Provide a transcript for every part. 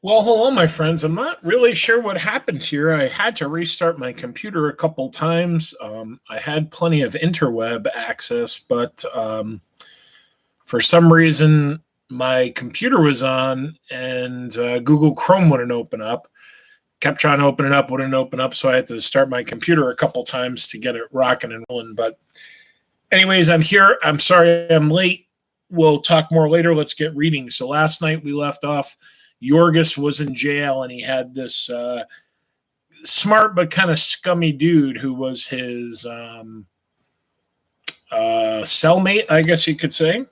Well, hello, my friends. I'm not really sure what happened here. I had to restart my computer a couple times. I had plenty of interweb access, but for some reason, my computer was on and Google Chrome wouldn't open up. Kept trying to open it up, wouldn't open up, so I had to start my computer a couple times to get it rocking and rolling. But, anyways, I'm here. I'm sorry I'm late. We'll talk more later. Let's get reading. So, last night we left off. Jurgis was in jail and he had this smart but kind of scummy dude who was his cellmate, I guess you could say.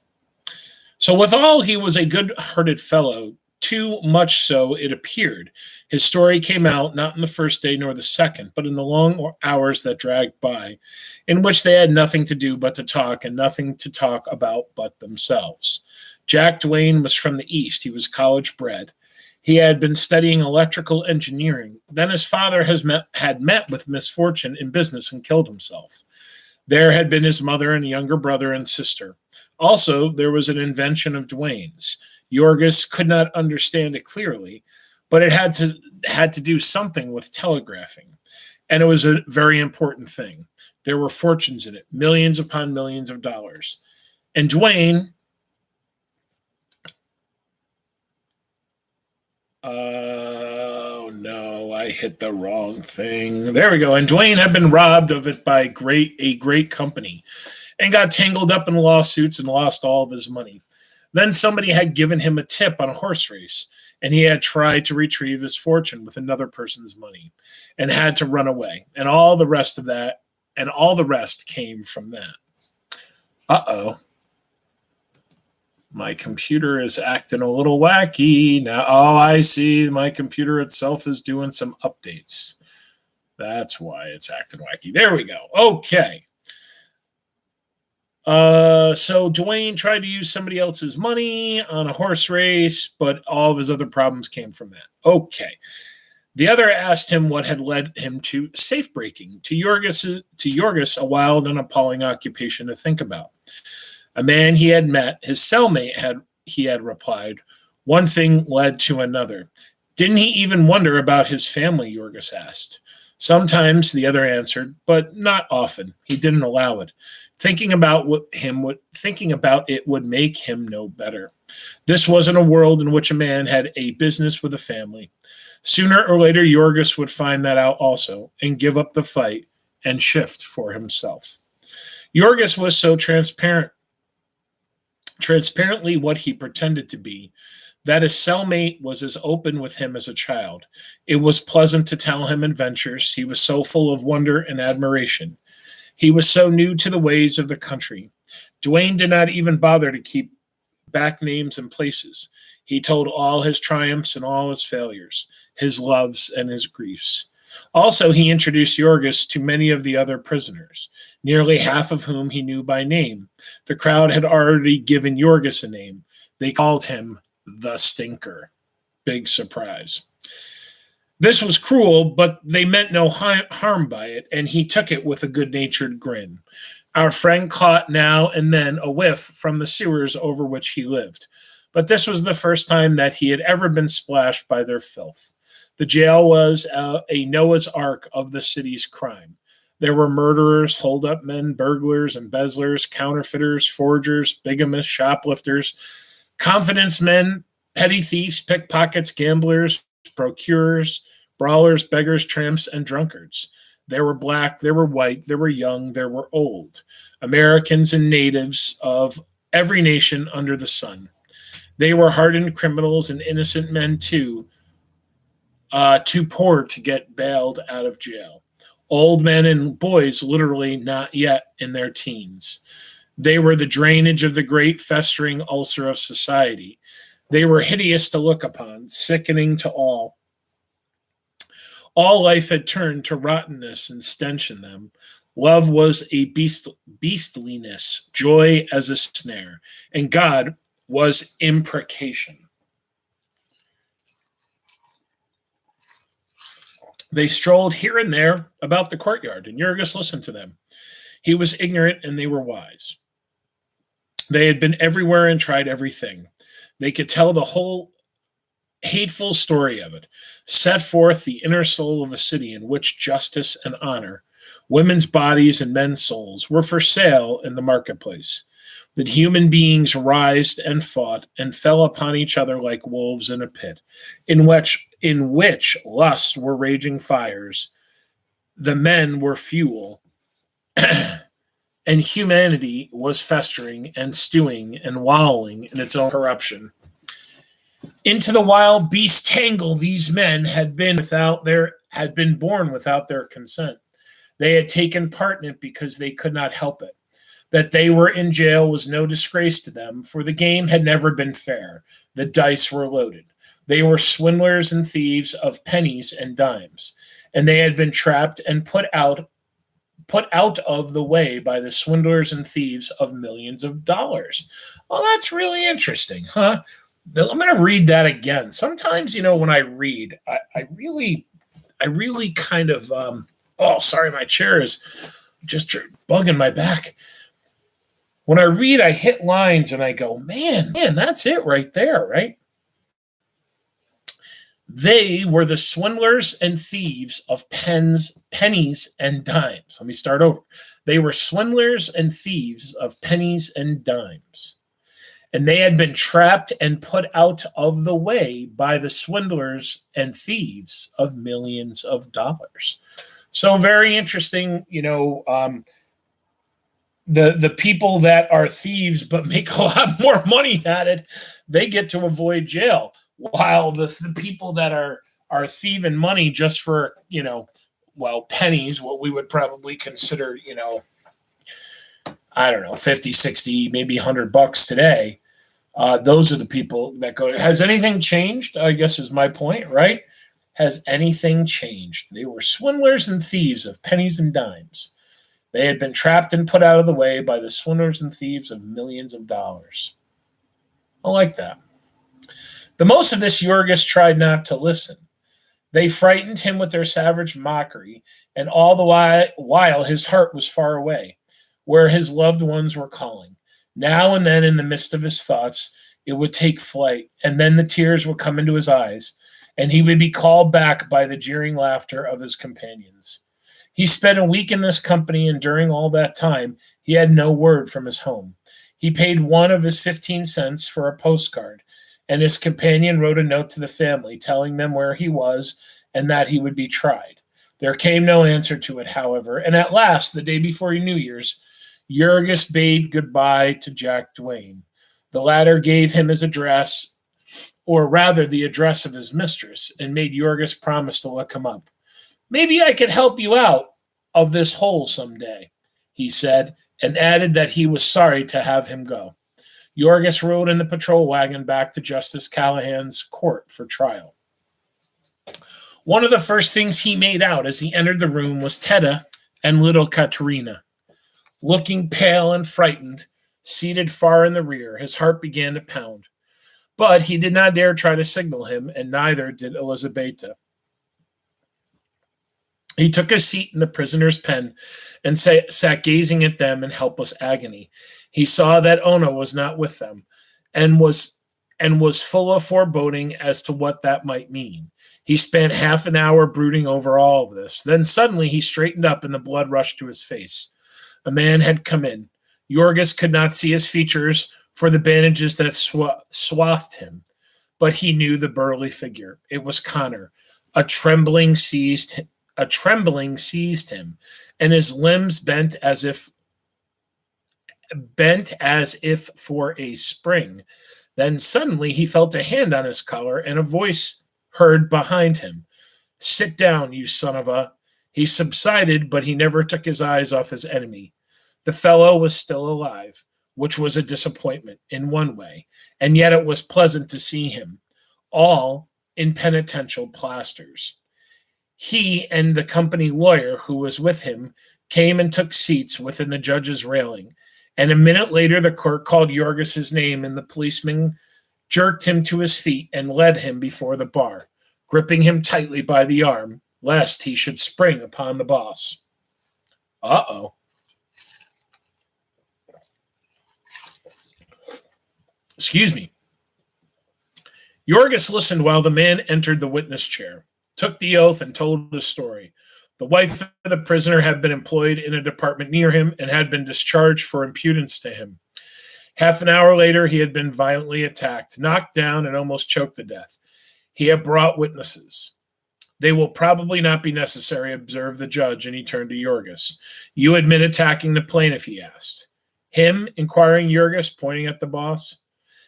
So, withal, he was a good hearted fellow, too much so, it appeared. His story came out not in the first day nor the second, but in the long hours that dragged by, in which they had nothing to do but to talk, and nothing to talk about but themselves. Jack Duane was from the East. He was college bred. He had been studying electrical engineering. Then his father had met with misfortune in business and killed himself. There had been his mother and younger brother and sister. Also, there was an invention of Duane's. Jurgis could not understand it clearly, but it had to do something with telegraphing, and it was a very important thing. There were fortunes in it, millions upon millions of dollars. And Duane, oh no, I hit the wrong thing. There we go. And Duane had been robbed of it by a great company and got tangled up in lawsuits and lost all of his money. Then somebody had given him a tip on a horse race, and he had tried to retrieve his fortune with another person's money and had to run away. And all the rest came from that. Uh-oh. My computer is acting a little wacky now. Oh, I see. My computer itself is doing some updates. That's why it's acting wacky. There we go. Okay. So Duane tried to use somebody else's money on a horse race, but all of his other problems came from that. Okay. The other asked him what had led him to safe breaking. To Jurgis, a wild and appalling occupation to think about. A man he had met, his cellmate, he had replied. One thing led to another. Didn't he even wonder about his family, Jurgis asked. Sometimes, the other answered, but not often. He didn't allow it. Thinking about it would make him no better. This wasn't a world in which a man had a business with a family. Sooner or later, Jurgis would find that out also and give up the fight and shift for himself. Jurgis was so transparently what he pretended to be, that his cellmate was as open with him as a child. It was pleasant to tell him adventures. He was so full of wonder and admiration. He was so new to the ways of the country. Duane did not even bother to keep back names and places. He told all his triumphs and all his failures, his loves and his griefs. Also, he introduced Jurgis to many of the other prisoners, nearly half of whom he knew by name. The crowd had already given Jurgis a name. They called him the Stinker. Big surprise. This was cruel, but they meant no harm by it, and he took it with a good-natured grin. Our friend caught now and then a whiff from the sewers over which he lived, but this was the first time that he had ever been splashed by their filth. The jail was a Noah's Ark of the city's crime. There were murderers, hold-up men, burglars, embezzlers, counterfeiters, forgers, bigamists, shoplifters, confidence men, petty thieves, pickpockets, gamblers, procurers, brawlers, beggars, tramps, and drunkards. There were black, there were white, there were young, there were old, Americans and natives of every nation under the sun. They were hardened criminals and innocent men too poor to get bailed out of jail. Old men and boys literally not yet in their teens. They were the drainage of the great festering ulcer of society. They were hideous to look upon, sickening to all. All life had turned to rottenness and stench in them. Love was a beastliness, joy as a snare, and God was imprecation. They strolled here and there about the courtyard, and Jurgis listened to them. He was ignorant, and they were wise. They had been everywhere and tried everything. They could tell the whole hateful story of it, set forth the inner soul of a city in which justice and honor, women's bodies and men's souls, were for sale in the marketplace. That human beings writhed and fought and fell upon each other like wolves in a pit, in which lusts were raging fires, the men were fuel, and humanity was festering and stewing and wallowing in its own corruption. Into the wild beast tangle these men had been born without their consent. They had taken part in it because they could not help it. That they were in jail was no disgrace to them, for the game had never been fair. The dice were loaded. They were swindlers and thieves of pennies and dimes, and they had been trapped and put out of the way by the swindlers and thieves of millions of dollars. Well, that's really interesting, huh? I'm going to read that again. Sometimes, when I read, I really kind of, oh, sorry, my chair is just bugging my back. When I read, I hit lines and I go, man, that's it right there, right? They were the swindlers and thieves of pennies and dimes. Let me start over. They were swindlers and thieves of pennies and dimes. And they had been trapped and put out of the way by the swindlers and thieves of millions of dollars. So very interesting, the people that are thieves but make a lot more money at it, they get to avoid jail, while the people that are thieving money just for pennies, what we would probably consider I don't know, 50, 60, maybe $100 today. Those are the people that go. Has anything changed? I guess is my point, right? Has anything changed? They were swindlers and thieves of pennies and dimes. They had been trapped and put out of the way by the swindlers and thieves of millions of dollars. I like that. The most of this Jurgis tried not to listen. They frightened him with their savage mockery, and all the while his heart was far away, where his loved ones were calling. Now and then, in the midst of his thoughts, it would take flight, and then the tears would come into his eyes, and he would be called back by the jeering laughter of his companions. He spent a week in this company, and during all that time, he had no word from his home. He paid one of his 15 cents for a postcard, and his companion wrote a note to the family telling them where he was and that he would be tried. There came no answer to it, however, and at last, the day before New Year's, Jurgis bade goodbye to Jack Duane. The latter gave him his address, or rather the address of his mistress, and made Jurgis promise to look him up. Maybe I could help you out of this hole someday, he said, and added that he was sorry to have him go. Jurgis rode in the patrol wagon back to Justice Callahan's court for trial. One of the first things he made out as he entered the room was Tedda and little Katerina. Looking pale and frightened, seated far in the rear, his heart began to pound. But he did not dare try to signal him, and neither did Elizabetta. He took a seat in the prisoner's pen and sat gazing at them in helpless agony. He saw that Ona was not with them, and was full of foreboding as to what that might mean. He spent half an hour brooding over all of this. Then suddenly he straightened up and the blood rushed to his face. A man had come in. Jurgis could not see his features for the bandages that swathed him, but he knew the burly figure. It was Connor. A trembling seized him, and his limbs bent as if for a spring. Then suddenly he felt a hand on his collar and a voice heard behind him. "Sit down, you son of a..." He subsided, but he never took his eyes off his enemy. The fellow was still alive, which was a disappointment in one way, and yet it was pleasant to see him, all in penitential plasters. He and the company lawyer who was with him came and took seats within the judge's railing, and a minute later the court called Jurgis' name, and the policeman jerked him to his feet and led him before the bar, gripping him tightly by the arm, lest he should spring upon the boss. Uh-oh. Excuse me. Jurgis listened while the man entered the witness chair, took the oath, and told his story. The wife of the prisoner had been employed in a department near him and had been discharged for impudence to him. Half an hour later, he had been violently attacked, knocked down, and almost choked to death. He had brought witnesses. They will probably not be necessary, observed the judge, and he turned to Jurgis. You admit attacking the plaintiff, he asked. Him? Inquiring Jurgis, pointing at the boss.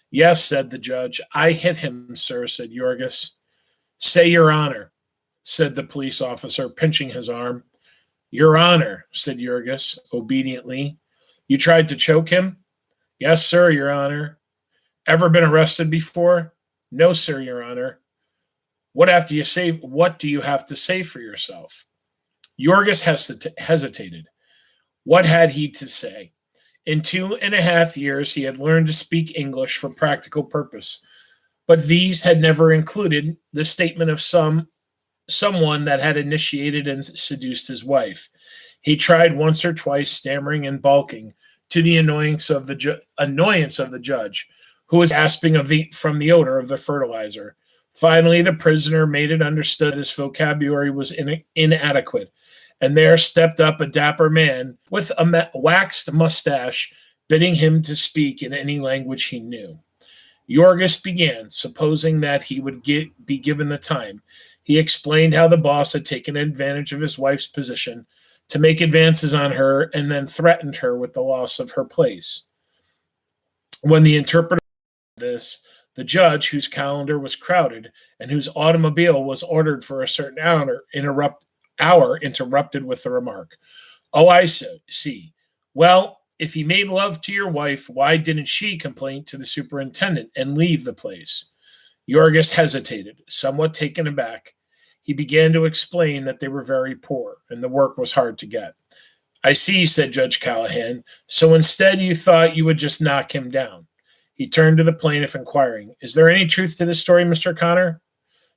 Yes, said the judge. I hit him, sir, said Jurgis. Say your honor, said the police officer, pinching his arm. Your honor, said Jurgis, obediently. You tried to choke him? Yes, sir, your honor. Ever been arrested before? No, sir, your honor. What do you have to say for yourself? Jurgis hesitated. What had he to say? In 2.5 years, he had learned to speak English for practical purpose, but these had never included the statement of someone that had initiated and seduced his wife. He tried once or twice, stammering and balking, to the annoyance of the judge, who was gasping from the odor of the fertilizer. Finally, the prisoner made it understood his vocabulary was inadequate, and there stepped up a dapper man with a waxed mustache, bidding him to speak in any language he knew. Jurgis began, supposing that he would be given the time. He explained how the boss had taken advantage of his wife's position to make advances on her and then threatened her with the loss of her place. When the interpreter heard this, the judge, whose calendar was crowded and whose automobile was ordered for a certain hour, interrupted with the remark, Oh, I see. Well, if he made love to your wife, why didn't she complain to the superintendent and leave the place? Jurgis hesitated, somewhat taken aback. He began to explain that they were very poor and the work was hard to get. I see, said Judge Callahan. So instead you thought you would just knock him down. He turned to the plaintiff, inquiring, Is there any truth to this story, Mr. Connor?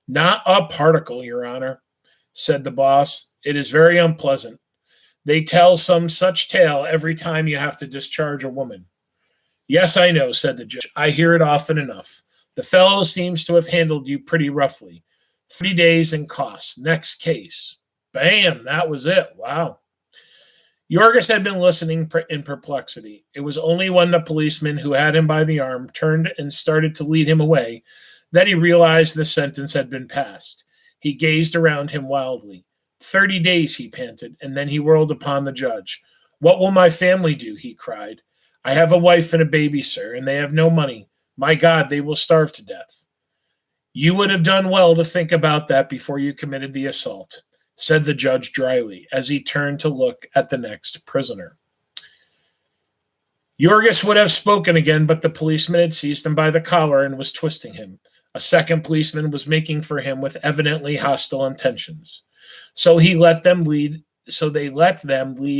Not a particle, Your Honor, said the boss. It is very unpleasant. They tell some such tale every time you have to discharge a woman. Yes, I know, said the judge. I hear it often enough. The fellow seems to have handled you pretty roughly. 3 days and costs. Next case. Bam, that was it. Wow. Jurgis had been listening in perplexity. It was only when the policeman who had him by the arm turned and started to lead him away that he realized the sentence had been passed. He gazed around him wildly. 30 days, he panted, and then he whirled upon the judge. What will my family do? He cried. I have a wife and a baby, sir, and they have no money. My God, they will starve to death. You would have done well to think about that before you committed the assault, said the judge dryly, as he turned to look at the next prisoner. Jurgis would have spoken again, but the policeman had seized him by the collar and was twisting him. A second policeman was making for him with evidently hostile intentions. So they let them lead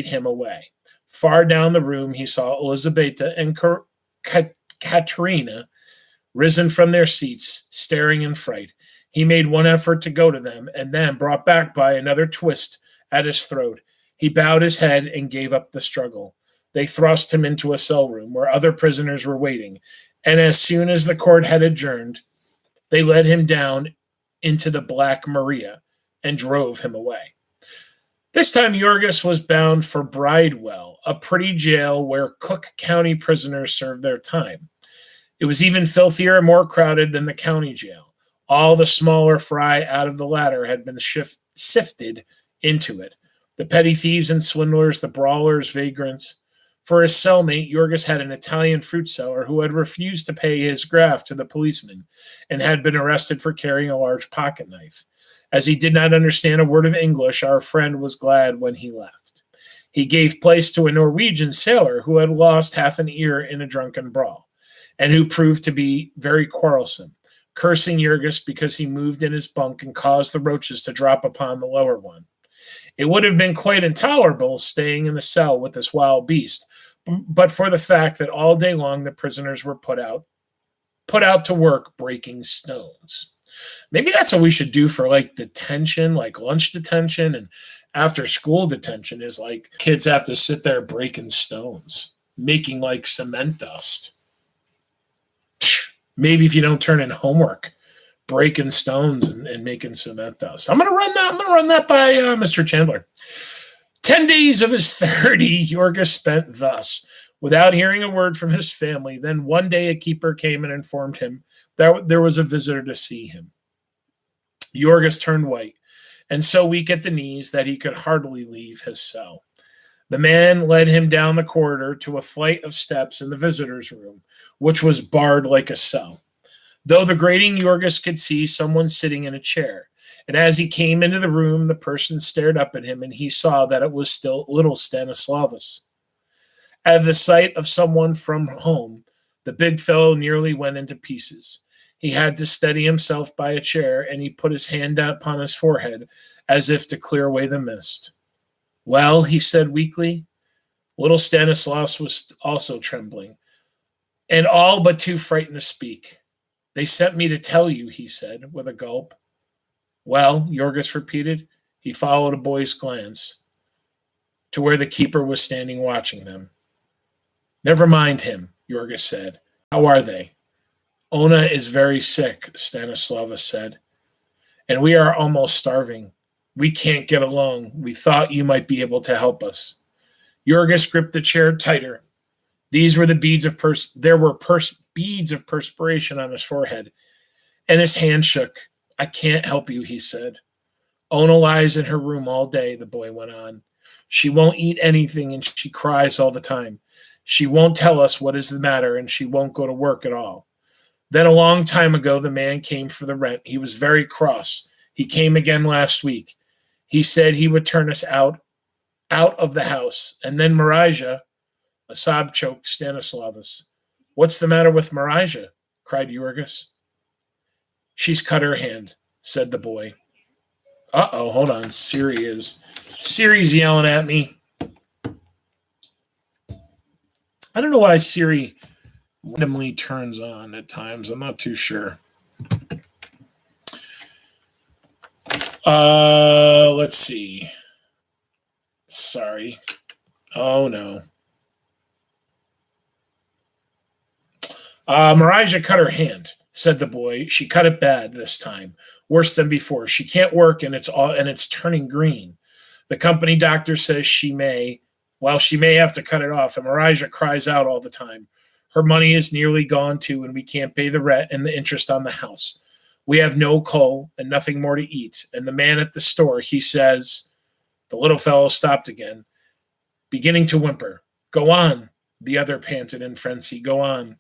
him away. Far down the room, he saw Elizabetta and Katerina risen from their seats, staring in fright. He made one effort to go to them, and then, brought back by another twist at his throat, he bowed his head and gave up the struggle. They thrust him into a cell room where other prisoners were waiting, and as soon as the court had adjourned, they led him down into the Black Maria and drove him away. This time, Jurgis was bound for Bridewell, a pretty jail where Cook County prisoners served their time. It was even filthier and more crowded than the county jail. All the smaller fry out of the latter had been sifted into it. The petty thieves and swindlers, the brawlers, vagrants. For his cellmate, Jurgis had an Italian fruit seller who had refused to pay his graft to the policeman and had been arrested for carrying a large pocket knife. As he did not understand a word of English, our friend was glad when he left. He gave place to a Norwegian sailor who had lost half an ear in a drunken brawl, and who proved to be very quarrelsome, cursing Jurgis because he moved in his bunk and caused the roaches to drop upon the lower one. It would have been quite intolerable staying in a cell with this wild beast, but for the fact that all day long the prisoners were put out to work breaking stones. Maybe that's what we should do for like detention, like lunch detention and after school detention, is like kids have to sit there breaking stones, making like cement dust. Maybe if you don't turn in homework, breaking stones and making cement dust. I'm gonna run that by Mr. Chandler. 10 days of his 30 Jurgis spent thus, without hearing a word from his family. Then one day a keeper came and informed him that there was a visitor to see him. Jurgis turned white, and so weak at the knees that he could hardly leave his cell. The man led him down the corridor to a flight of steps in the visitor's room, which was barred like a cell. Though the grating, Jurgis could see someone sitting in a chair. And as he came into the room, the person stared up at him, and he saw that it was still little Stanislavus. At the sight of someone from home, the big fellow nearly went into pieces. He had to steady himself by a chair, and he put his hand upon his forehead as if to clear away the mist. Well, he said weakly. Little Stanislaus was also trembling, and all but too frightened to speak. They sent me to tell you, he said, with a gulp. Well, Jurgis repeated. He followed a boy's glance to where the keeper was standing watching them. Never mind him, Jurgis said. How are they? Ona is very sick, Stanislavus said, and we are almost starving. We can't get along. We thought you might be able to help us. Jurgis gripped the chair tighter. These were the beads of beads of perspiration on his forehead, and his hand shook. I can't help you, he said. Ona lies in her room all day, the boy went on. She won't eat anything, and she cries all the time. She won't tell us what is the matter, and she won't go to work at all. Then a long time ago, the man came for the rent. He was very cross. He came again last week. He said he would turn us out of the house. And then Marijah, a sob choked Stanislavus. What's the matter with Marijah? Cried Jurgis. She's cut her hand, said the boy. Uh-oh, hold on. Siri's yelling at me. I don't know why Siri randomly turns on at times. I'm not too sure. Let's see. Sorry. Oh, no. Marijah cut her hand, said the boy. She cut it bad this time, worse than before. She can't work, and it's turning green. The company doctor says she may have to cut it off, and Marijah cries out all the time. Her money is nearly gone too, and we can't pay the rent and the interest on the house. We have no coal and nothing more to eat. And the man at the store, he says, the little fellow stopped again, beginning to whimper. Go on, the other panted in frenzy. Go on.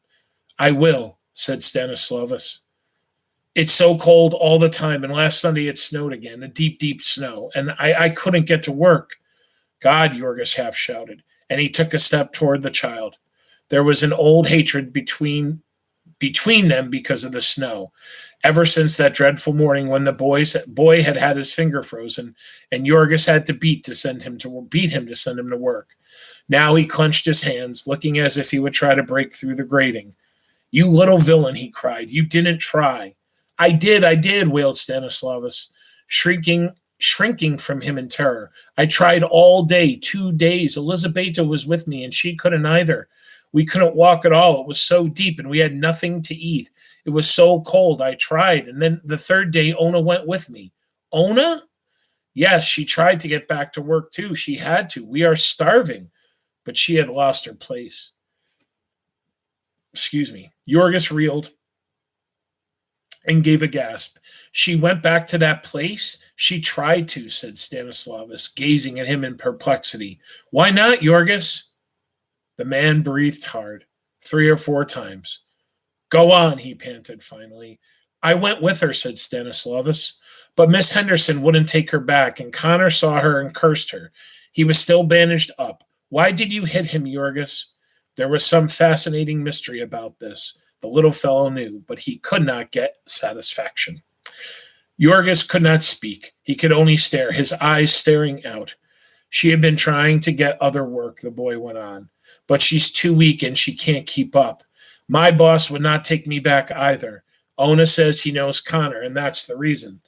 I will, said Stanislavus. It's so cold all the time, and last Sunday it snowed again, a deep, deep snow, and I couldn't get to work. God, Jurgis half shouted, and he took a step toward the child. There was an old hatred between them because of the snow. Ever since that dreadful morning when the boy had his finger frozen, and Jurgis had to beat him to send him to work. Now he clenched his hands, looking as if he would try to break through the grating. You little villain, he cried. You didn't try. I did, wailed Stanislavus, shrinking from him in terror. I tried all day, 2 days. Elizabeta was with me, and she couldn't either. We couldn't walk at all. It was so deep, and we had nothing to eat. It was so cold. I tried, and then the third day, Ona went with me. Ona? Yes, she tried to get back to work, too. She had to. We are starving. But she had lost her place. Excuse me. Jurgis reeled and gave a gasp. She went back to that place? She tried to, said Stanislavus, gazing at him in perplexity. Why not, Jurgis? The man breathed hard, 3 or 4 times. Go on, he panted finally. I went with her, said Stanislavus, but Miss Henderson wouldn't take her back, and Connor saw her and cursed her. He was still bandaged up. Why did you hit him, Jurgis? There was some fascinating mystery about this. The little fellow knew, but he could not get satisfaction. Jurgis could not speak. He could only stare, his eyes staring out. She had been trying to get other work, the boy went on, but she's too weak and she can't keep up. My boss would not take me back either. Ona says he knows Connor, and that's the reason.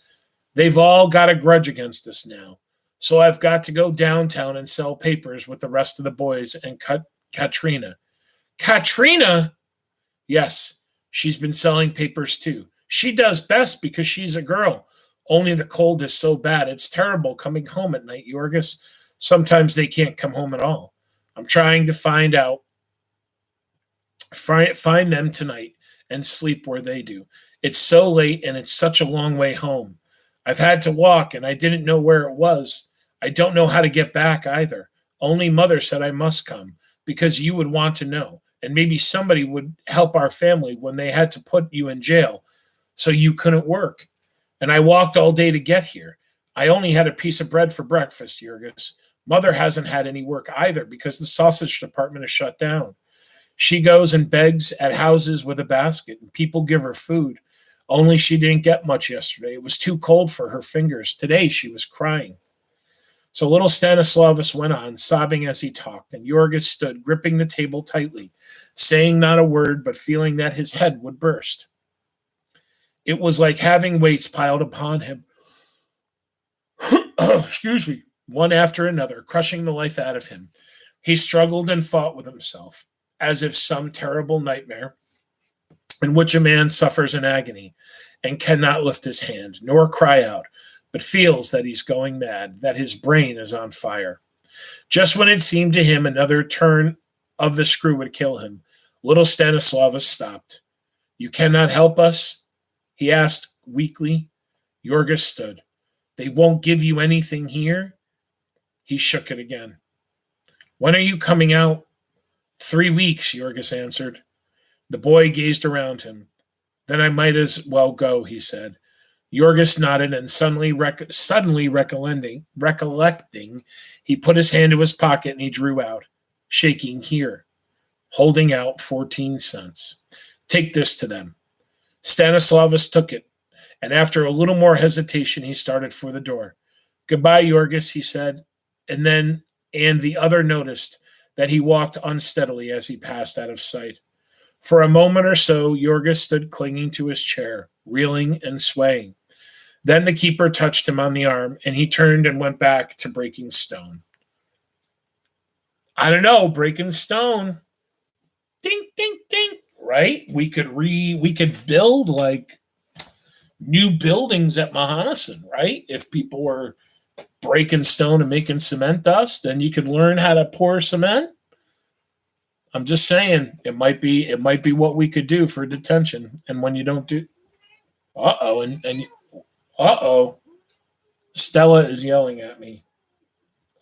They've all got a grudge against us now. So I've got to go downtown and sell papers with the rest of the boys and cut Katrina. Katrina? Yes, she's been selling papers too. She does best because she's a girl. Only the cold is so bad. It's terrible coming home at night, Jurgis. Sometimes they can't come home at all. I'm trying to find them tonight and sleep where they do. It's so late and it's such a long way home. I've had to walk and I didn't know where it was. I don't know how to get back either. Only mother said I must come because you would want to know. And maybe somebody would help our family when they had to put you in jail so you couldn't work. And I walked all day to get here. I only had a piece of bread for breakfast, Jurgis. Mother hasn't had any work either because the sausage department is shut down. She goes and begs at houses with a basket, and people give her food. Only she didn't get much yesterday. It was too cold for her fingers. Today she was crying. So little Stanislavus went on, sobbing as he talked, and Jurgis stood, gripping the table tightly, saying not a word, but feeling that his head would burst. It was like having weights piled upon him. Excuse me. One after another, crushing the life out of him. He struggled and fought with himself, as if some terrible nightmare in which a man suffers in agony and cannot lift his hand, nor cry out, but feels that he's going mad, that his brain is on fire. Just when it seemed to him another turn of the screw would kill him, little Stanislavus stopped. You cannot help us? He asked weakly. Jurgis stood. They won't give you anything here? He shook it again. When are you coming out? 3 weeks, Jurgis answered. The boy gazed around him. Then I might as well go, he said. Jurgis nodded and suddenly recollecting, he put his hand to his pocket and he drew out, shaking here, holding out 14 cents. Take this to them. Stanislavus took it, and after a little more hesitation, he started for the door. Goodbye, Jurgis, he said, and the other noticed that he walked unsteadily as he passed out of sight. For a moment or so, Jurgis stood clinging to his chair, reeling and swaying. Then the keeper touched him on the arm, and he turned and went back to breaking stone. I don't know, breaking stone. Ding, ding, ding. Right? We could build like new buildings at Mahonison, right? If people were breaking stone and making cement dust, then you could learn how to pour cement. I'm just saying it might be what we could do for detention. And when you don't do, Stella is yelling at me.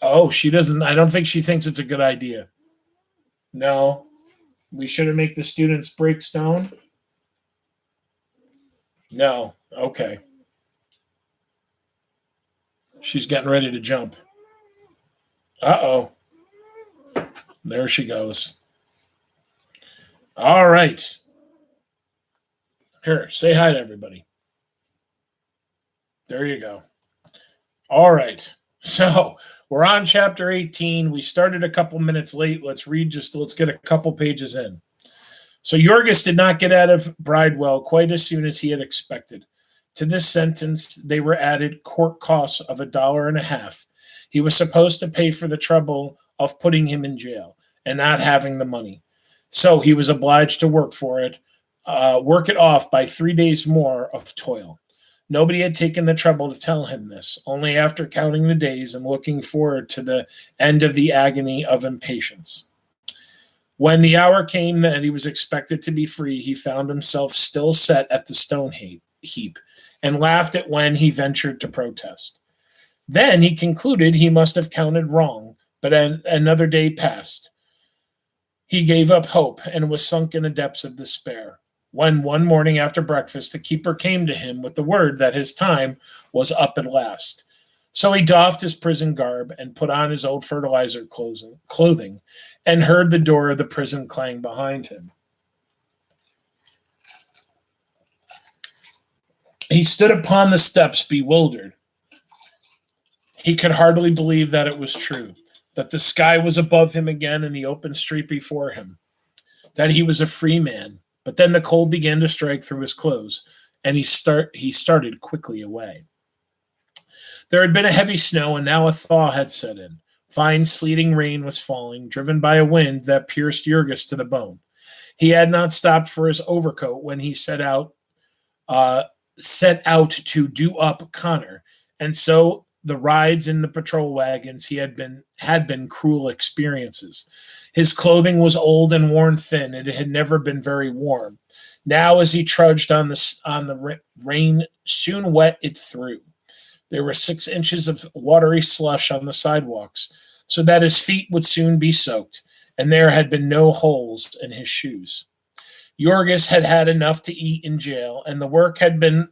Oh, she doesn't. I don't think she thinks it's a good idea. No, we shouldn't make the students break stone. No, okay. She's getting ready to jump. There she goes. All right. Here, say hi to everybody. There you go. All right. So we're on chapter 18. We started a couple minutes late. Let's get a couple pages in. So Jurgis did not get out of Bridewell quite as soon as he had expected. To this sentence, they were added court costs of $1.50. He was supposed to pay for the trouble of putting him in jail and not having the money. So he was obliged to work it off by 3 days more of toil. Nobody had taken the trouble to tell him this, only after counting the days and looking forward to the end of the agony of impatience. When the hour came that he was expected to be free, he found himself still set at the stone heap and laughed at when he ventured to protest. Then he concluded he must have counted wrong, but another day passed. He gave up hope and was sunk in the depths of despair, when one morning after breakfast the keeper came to him with the word that his time was up at last. So he doffed his prison garb and put on his old fertilizer clothing and heard the door of the prison clang behind him. He stood upon the steps bewildered. He could hardly believe that it was true, that the sky was above him again and the open street before him, that he was a free man. But then the cold began to strike through his clothes, and he started quickly away. There had been a heavy snow, and now a thaw had set in. Fine sleeting rain was falling, driven by a wind that pierced Jurgis to the bone. He had not stopped for his overcoat when he set out uh, set out to do up Connor, and so the rides in the patrol wagons had been cruel experiences. His clothing was old and worn thin; it had never been very warm. Now, as he trudged on the rain soon wet it through. There were 6 inches of watery slush on the sidewalks, so that his feet would soon be soaked, and there had been no holes in his shoes. Jurgis had had enough to eat in jail, and the work had been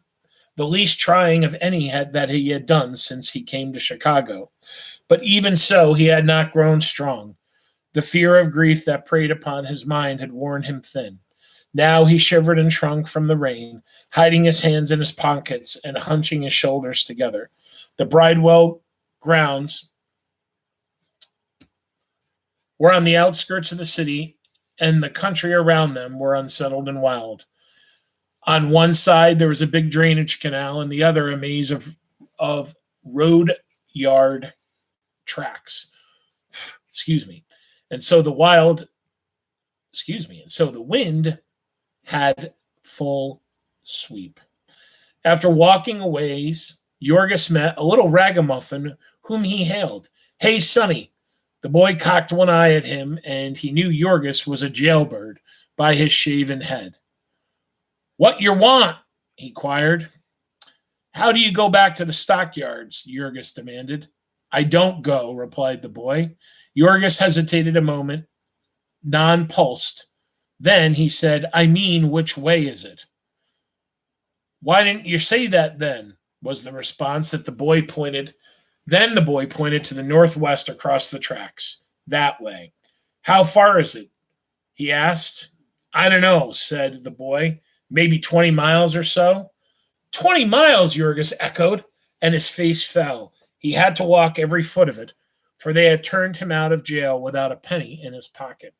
the least trying of any that he had done since he came to Chicago. But even so, he had not grown strong. The fear of grief that preyed upon his mind had worn him thin. Now he shivered and shrunk from the rain, hiding his hands in his pockets and hunching his shoulders together. The Bridewell grounds were on the outskirts of the city, and the country around them were unsettled and wild. On one side, there was a big drainage canal, and the other, a maze of road yard tracks. Excuse me. And so the wind had full sweep. After walking a ways, Jurgis met a little ragamuffin whom he hailed. "Hey, Sonny." The boy cocked one eye at him, and he knew Jurgis was a jailbird by his shaven head. "What you want?" he inquired. "How do you go back to the stockyards?" Jurgis demanded. "I don't go," replied the boy. Jurgis hesitated a moment, nonplussed. Then he said, "I mean, which way is it?" "Why didn't you say that then?" was the response. Then the boy pointed to the northwest across the tracks. "That way." "How far is it?" he asked. "I don't know," said the boy. "Maybe 20 miles or so." 20 miles, Jurgis echoed, and his face fell. He had to walk every foot of it, for they had turned him out of jail without a penny in his pocket.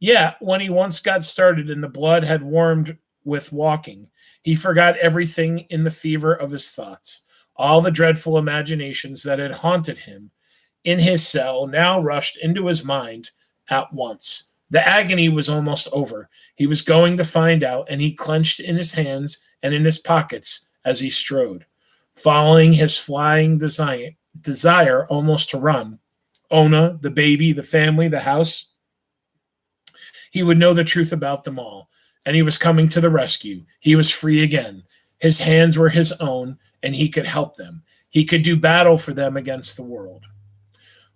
Yet, when he once got started and the blood had warmed with walking, he forgot everything in the fever of his thoughts. All the dreadful imaginations that had haunted him in his cell now rushed into his mind at once. The agony was almost over. He was going to find out, and he clenched in his hands and in his pockets as he strode, following his flying desire almost to run. Ona, the baby, the family, the house. He would know the truth about them all, and he was coming to the rescue. He was free again. His hands were his own, and he could help them. He could do battle for them against the world.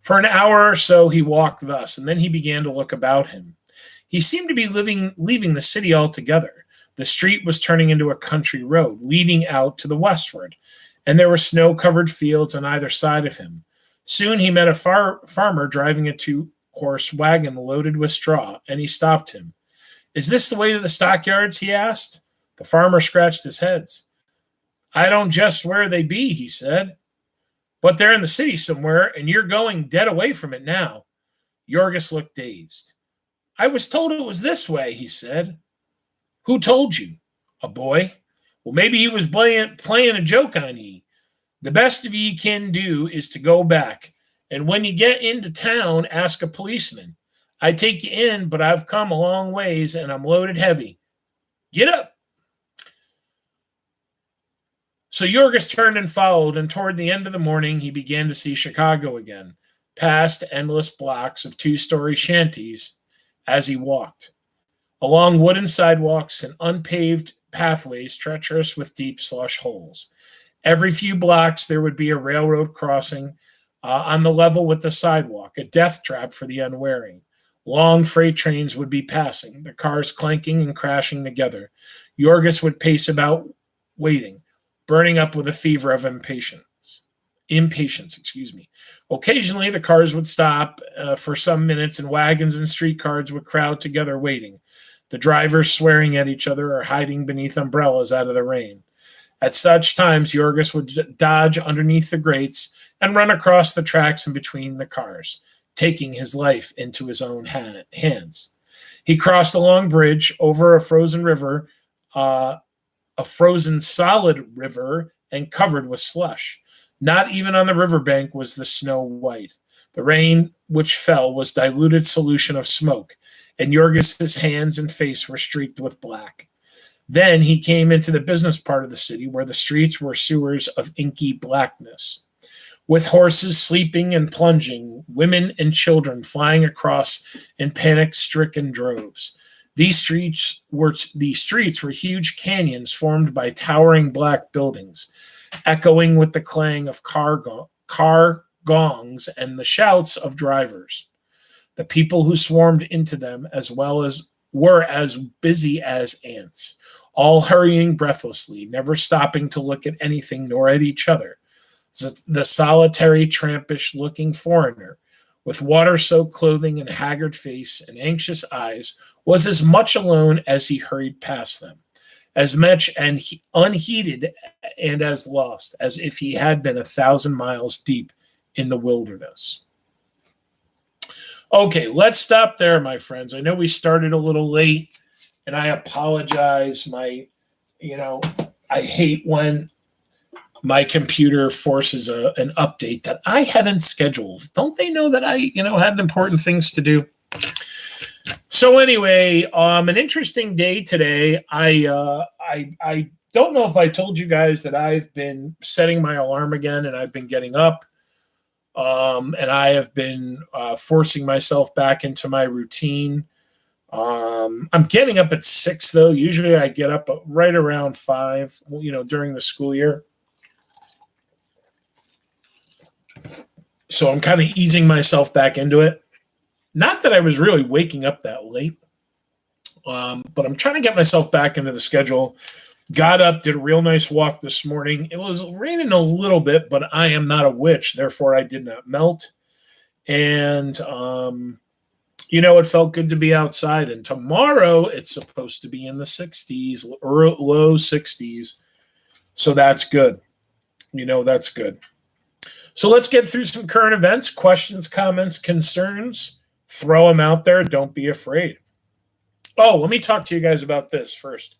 For an hour or so he walked thus, and then he began to look about him. He seemed to be leaving the city altogether. The street was turning into a country road, leading out to the westward, and there were snow-covered fields on either side of him. Soon he met a farmer driving a 2-horse wagon loaded with straw, and he stopped him. "Is this the way to the stockyards?" he asked. The farmer scratched his head. "I don't just where they be," he said. "But they're in the city somewhere, and you're going dead away from it now." Jurgis looked dazed. "I was told it was this way," he said. "Who told you?" "A boy." "Well, maybe he was playing a joke on ye. The best of ye can do is to go back, and when you get into town, ask a policeman. I'd take you in, but I've come a long ways, and I'm loaded heavy. Get up." So Jurgis turned and followed, and toward the end of the morning he began to see Chicago again, past endless blocks of 2-story shanties as he walked, along wooden sidewalks and unpaved pathways treacherous with deep slush holes. Every few blocks there would be a railroad crossing on the level with the sidewalk, a death trap for the unwary. Long freight trains would be passing, the cars clanking and crashing together. Jurgis would pace about, waiting, burning up with a fever of impatience. Occasionally, the cars would stop for some minutes, and wagons and streetcars would crowd together waiting, the drivers swearing at each other or hiding beneath umbrellas out of the rain. At such times, Jurgis would dodge underneath the grates and run across the tracks and between the cars, taking his life into his own hands. He crossed a long bridge over a frozen river, a frozen solid river and covered with slush. Not even on the riverbank was the snow white. The rain which fell was diluted solution of smoke, and Jurgis's hands and face were streaked with black. Then he came into the business part of the city where the streets were sewers of inky blackness, with horses sleeping and plunging, women and children flying across in panic-stricken droves. These streets were huge canyons formed by towering black buildings, echoing with the clang of car gongs and the shouts of drivers. The people who swarmed into them were as busy as ants, all hurrying breathlessly, never stopping to look at anything nor at each other. The solitary, trampish-looking foreigner, with water-soaked clothing and haggard face and anxious eyes, was as much alone as he hurried past them, as much and unheeded and as lost as if he had been 1,000 miles deep in the wilderness. Okay, let's stop there, my friends. I know we started a little late, and I apologize. I hate when my computer forces an update that I haven't scheduled. Don't they know that I, had important things to do? So anyway, an interesting day today. I don't know if I told you guys that I've been setting my alarm again, and I've been getting up, and I have been forcing myself back into my routine. I'm getting up at 6 though. Usually I get up right around 5, during the school year. So I'm kind of easing myself back into it. Not that I was really waking up that late, but I'm trying to get myself back into the schedule. Got up, did a real nice walk this morning. It was raining a little bit, but I am not a witch, therefore I did not melt. And, it felt good to be outside. And tomorrow it's supposed to be in the 60s, or low 60s. So that's good. That's good. So let's get through some current events, questions, comments, concerns. Throw them out there. Don't be afraid. Oh, let me talk to you guys about this first.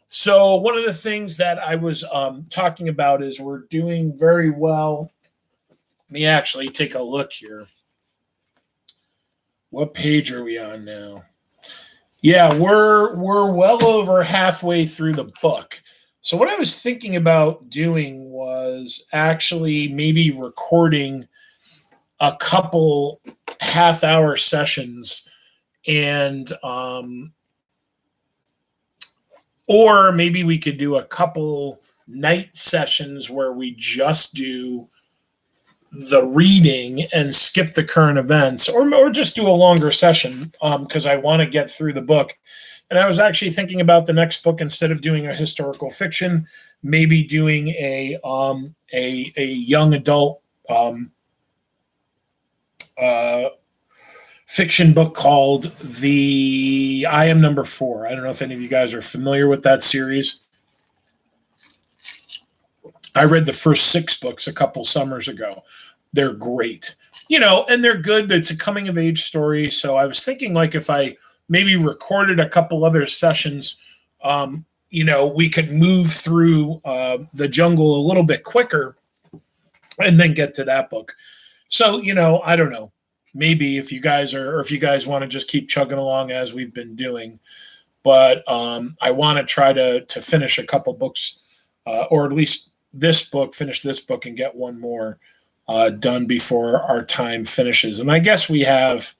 So one of the things that I was talking about is we're doing very well. Let me actually take a look here. What page are we on now? Yeah, we're well over halfway through the book. So what I was thinking about doing was actually maybe recording a couple half-hour sessions, and or maybe we could do a couple night sessions where we just do the reading and skip the current events, or just do a longer session because I want to get through the book. And I was actually thinking about the next book, instead of doing a historical fiction, maybe doing a young adult fiction book called I Am Number 4. I don't know if any of you guys are familiar with that series. I read the first 6 books a couple summers ago. They're great, and they're good. It's a coming of age story. So I was thinking, like, if I maybe recorded a couple other sessions, we could move through the jungle a little bit quicker and then get to that book. So, I don't know. Maybe if you guys want to just keep chugging along as we've been doing. But I want to try to finish a couple books, or at least finish this book and get one more done before our time finishes. And I guess we have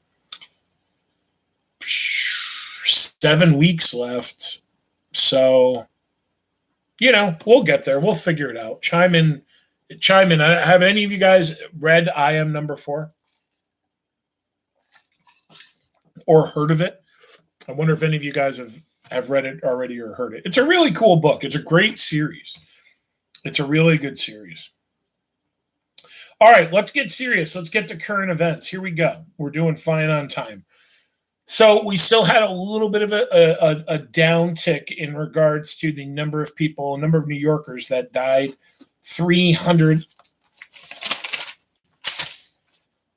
7 weeks left. So, we'll get there. We'll figure it out. Chime in. Have any of you guys read I Am Number 4? Or heard of it? I wonder if any of you guys have read it already or heard it. It's a really cool book. It's a great series. It's a really good series. All right, let's get serious. Let's get to current events. Here we go. We're doing fine on time. So we still had a little bit of a downtick in regards to the number of New Yorkers that died. 300.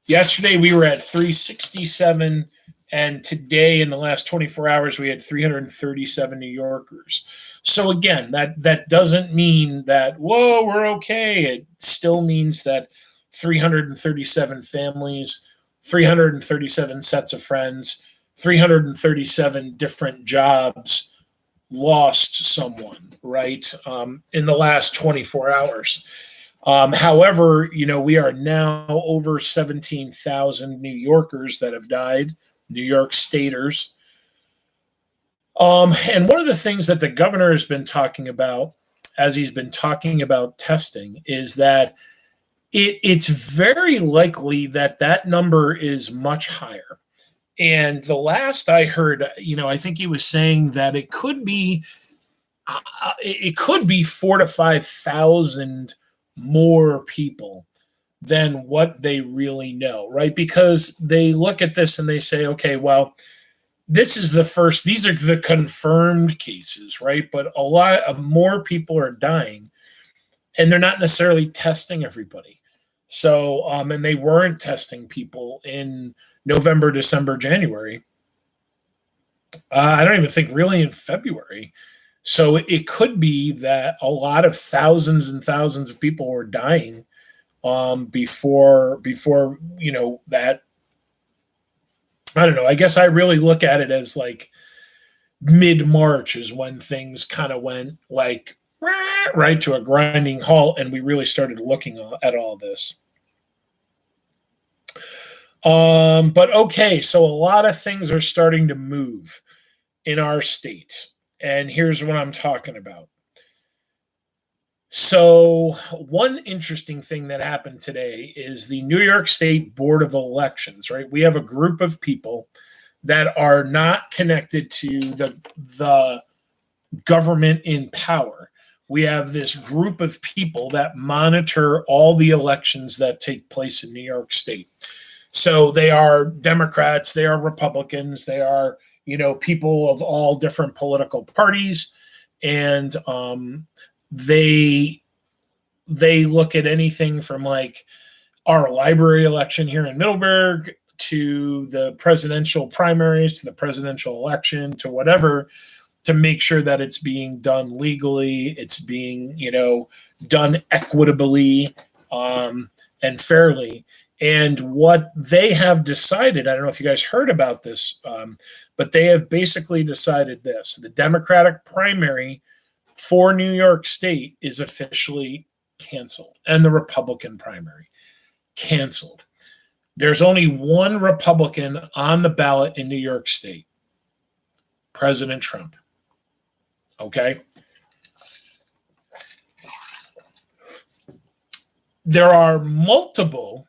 Yesterday we were at 367. And today, in the last 24 hours, we had 337 New Yorkers. So again, that doesn't mean that, whoa, we're okay. It still means that 337 families, 337 sets of friends, 337 different jobs lost someone, right, in the last 24 hours. However, we are now over 17,000 New Yorkers that have died, New York Staters. And one of the things that the governor has been talking about as he's been talking about testing is that it's very likely that that number is much higher. And the last I heard, I think he was saying that it could be 4 to 5,000 more people than what they really know, right? Because they look at this and they say, okay, well, these are the confirmed cases, right? But a lot of more people are dying and they're not necessarily testing everybody. So, and they weren't testing people in November, December, January. I don't even think really in February. So it could be that a lot of thousands and thousands of people were dying before that. I don't know. I guess I really look at it as like mid-March is when things kind of went like right to a grinding halt, and we really started looking at all this. But okay, so a lot of things are starting to move in our state, and here's what I'm talking about. So, one interesting thing that happened today is the New York State Board of Elections, right? We have a group of people that are not connected to the government in power. We have this group of people that monitor all the elections that take place in New York State. So they are Democrats, they are Republicans, they are, people of all different political parties, and they look at anything from like our library election here in Middleburg to the presidential primaries to the presidential election to whatever, to make sure that it's being done legally, it's being done equitably and fairly. And what they have decided, I don't know if you guys heard about this, but they have basically decided this: the Democratic primary for New York State is officially canceled, and the Republican primary canceled. There's only one Republican on the ballot in New York State, President Trump. Okay? There are multiple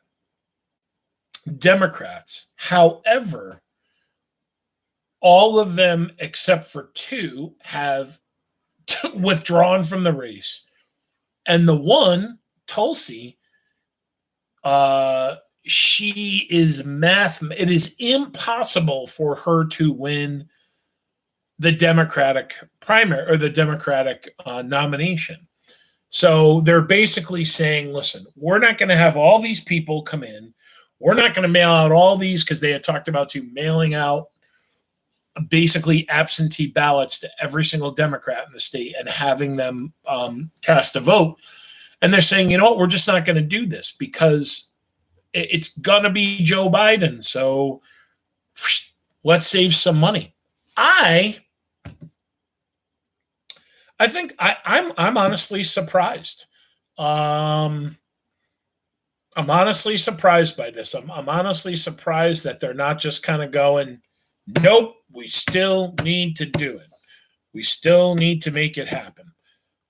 Democrats. However, all of them except for two have withdrawn from the race. And the one, Tulsi, she is it is impossible for her to win the Democratic primary or the Democratic nomination. So they're basically saying, listen, we're not going to have all these people come in. We're not going to mail out all these, because they had talked about mailing out basically absentee ballots to every single Democrat in the state and having them cast a vote. And they're saying, you know what, we're just not going to do this because it's going to be Joe Biden. So let's save some money. I think I'm honestly surprised. I'm honestly surprised by this. I'm honestly surprised that they're not just kind of going, nope, we still need to do it. We still need to make it happen.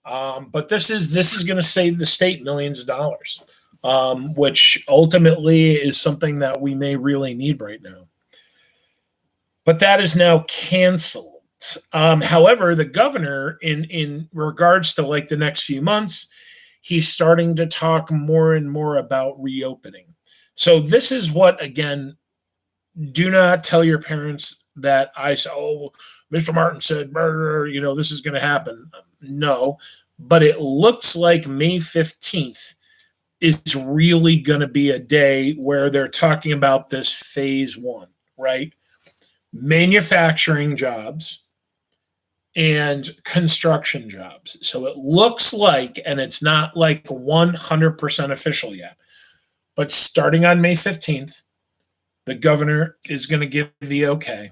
But this is going to save the state millions of dollars, which ultimately is something that we may really need right now. But that is now canceled. However, the governor, in regards to like the next few months, he's starting to talk more and more about reopening. So this is what, again, do not tell your parents that I said, oh, Mr. Martin said, this is going to happen. No, but it looks like May 15th is really going to be a day where they're talking about this phase one, right? Manufacturing jobs and construction jobs. So it looks like, and it's not like 100% official yet, but starting on May 15th, the governor is going to give the okay.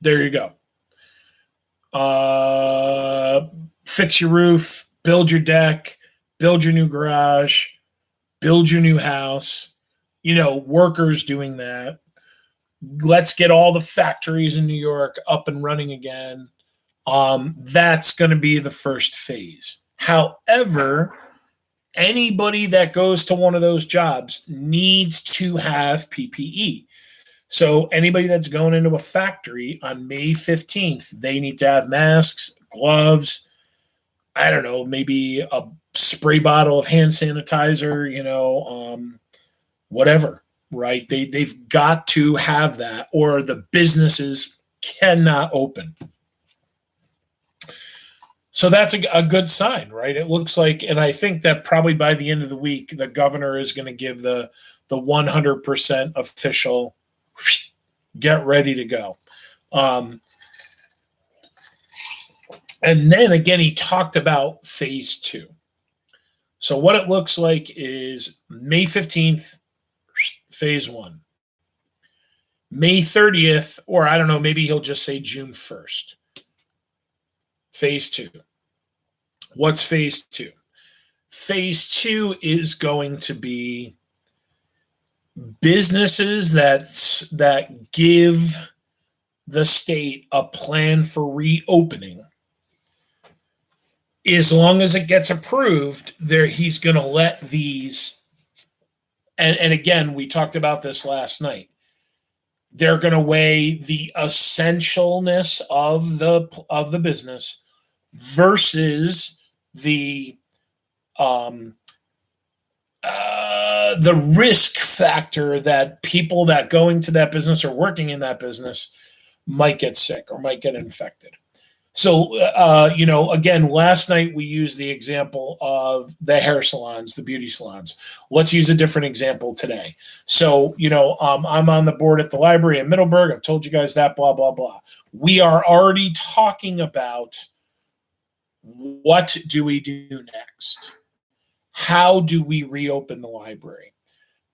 There you go. Fix your roof, build your deck, build your new garage, build your new house. Workers doing that. Let's get all the factories in New York up and running again. That's going to be the first phase. However, anybody that goes to one of those jobs needs to have PPE. So anybody that's going into a factory on May 15th, they need to have masks, gloves, I don't know, maybe a spray bottle of hand sanitizer, whatever, right? They've got to have that, or the businesses cannot open. So that's a good sign, right? It looks like, and I think that probably by the end of the week, the governor is going to give the 100% official get ready to go. And then again, he talked about phase 2. So what it looks like is May 15th, phase 1. May 30th, or I don't know, maybe he'll just say June 1st. Phase 2. What's phase 2? Phase 2 is going to be businesses that give the state a plan for reopening. As long as it gets approved, he's going to let these. And again, we talked about this last night. They're going to weigh the essentialness of the business versus the risk factor that people that going to that business or working in that business might get sick or might get infected. So, again, last night we used the example of the hair salons, the beauty salons. Let's use a different example today. So, I'm on the board at the library in Middleburg. I've told you guys that, blah, blah, blah. We are already talking about what do we do next? How do we reopen the library?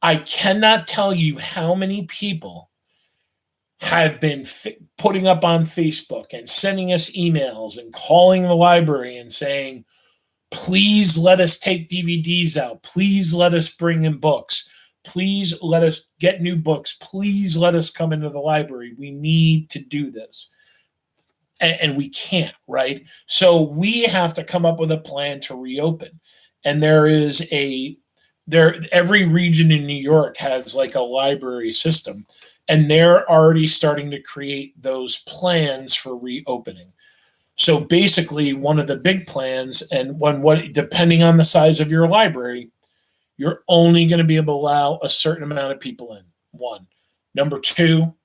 I cannot tell you how many people have been putting up on Facebook and sending us emails and calling the library and saying, please let us take DVDs out. Please let us bring in books. Please let us get new books. Please let us come into the library. We need to do this. And we can't, right? So we have to come up with a plan to reopen. And every region in New York has like a library system. And they're already starting to create those plans for reopening. So basically, one of the big plans, and depending on the size of your library, you're only going to be able to allow a certain amount of people in. One. Number two,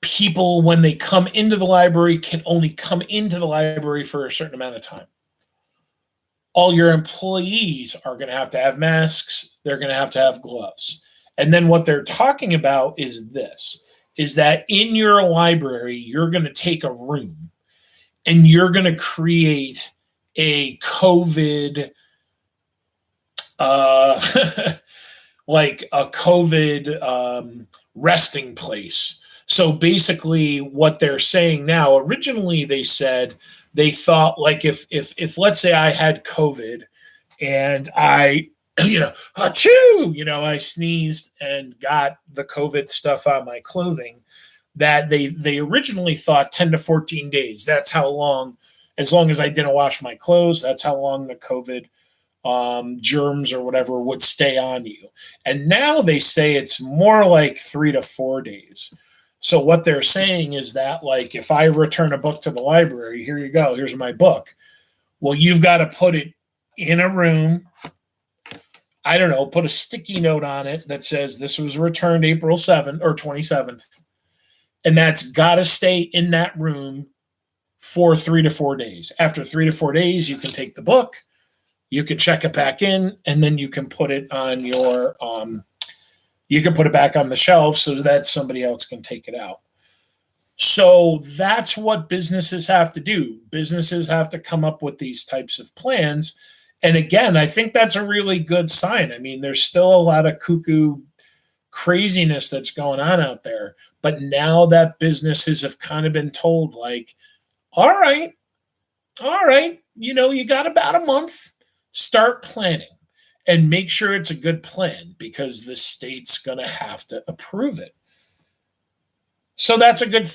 people, when they come into the library, can only come into the library for a certain amount of time. All your employees are going to have masks. They're going to have gloves. And then what they're talking about is that in your library, you're going to take a room and you're going to create a COVID, like a COVID resting place. So basically what they're saying now, originally they said, they thought like if let's say I had COVID and I, I sneezed and got the COVID stuff on my clothing, that they originally thought 10 to 14 days. That's how long, as long as I didn't wash my clothes, that's how long the COVID germs or whatever would stay on you. And now they say it's more like 3 to 4 days. So what they're saying is that, like, if I return a book to the library, here you go, here's my book. Well, you've got to put it in a room. I don't know, put a sticky note on it that says this was returned April 7th or 27th. And that's got to stay in that room for 3 to 4 days. After 3 to 4 days, you can take the book, you can check it back in, and then you can put it on your you can put it back on the shelf so that somebody else can take it out. So that's what businesses have to do. Businesses have to come up with these types of plans. And again, I think that's a really good sign. I mean, there's still a lot of cuckoo craziness that's going on out there. But now that businesses have kind of been told, like, all right, all right, you got about a month, start planning and make sure it's a good plan because the state's going to have to approve it. So that's a good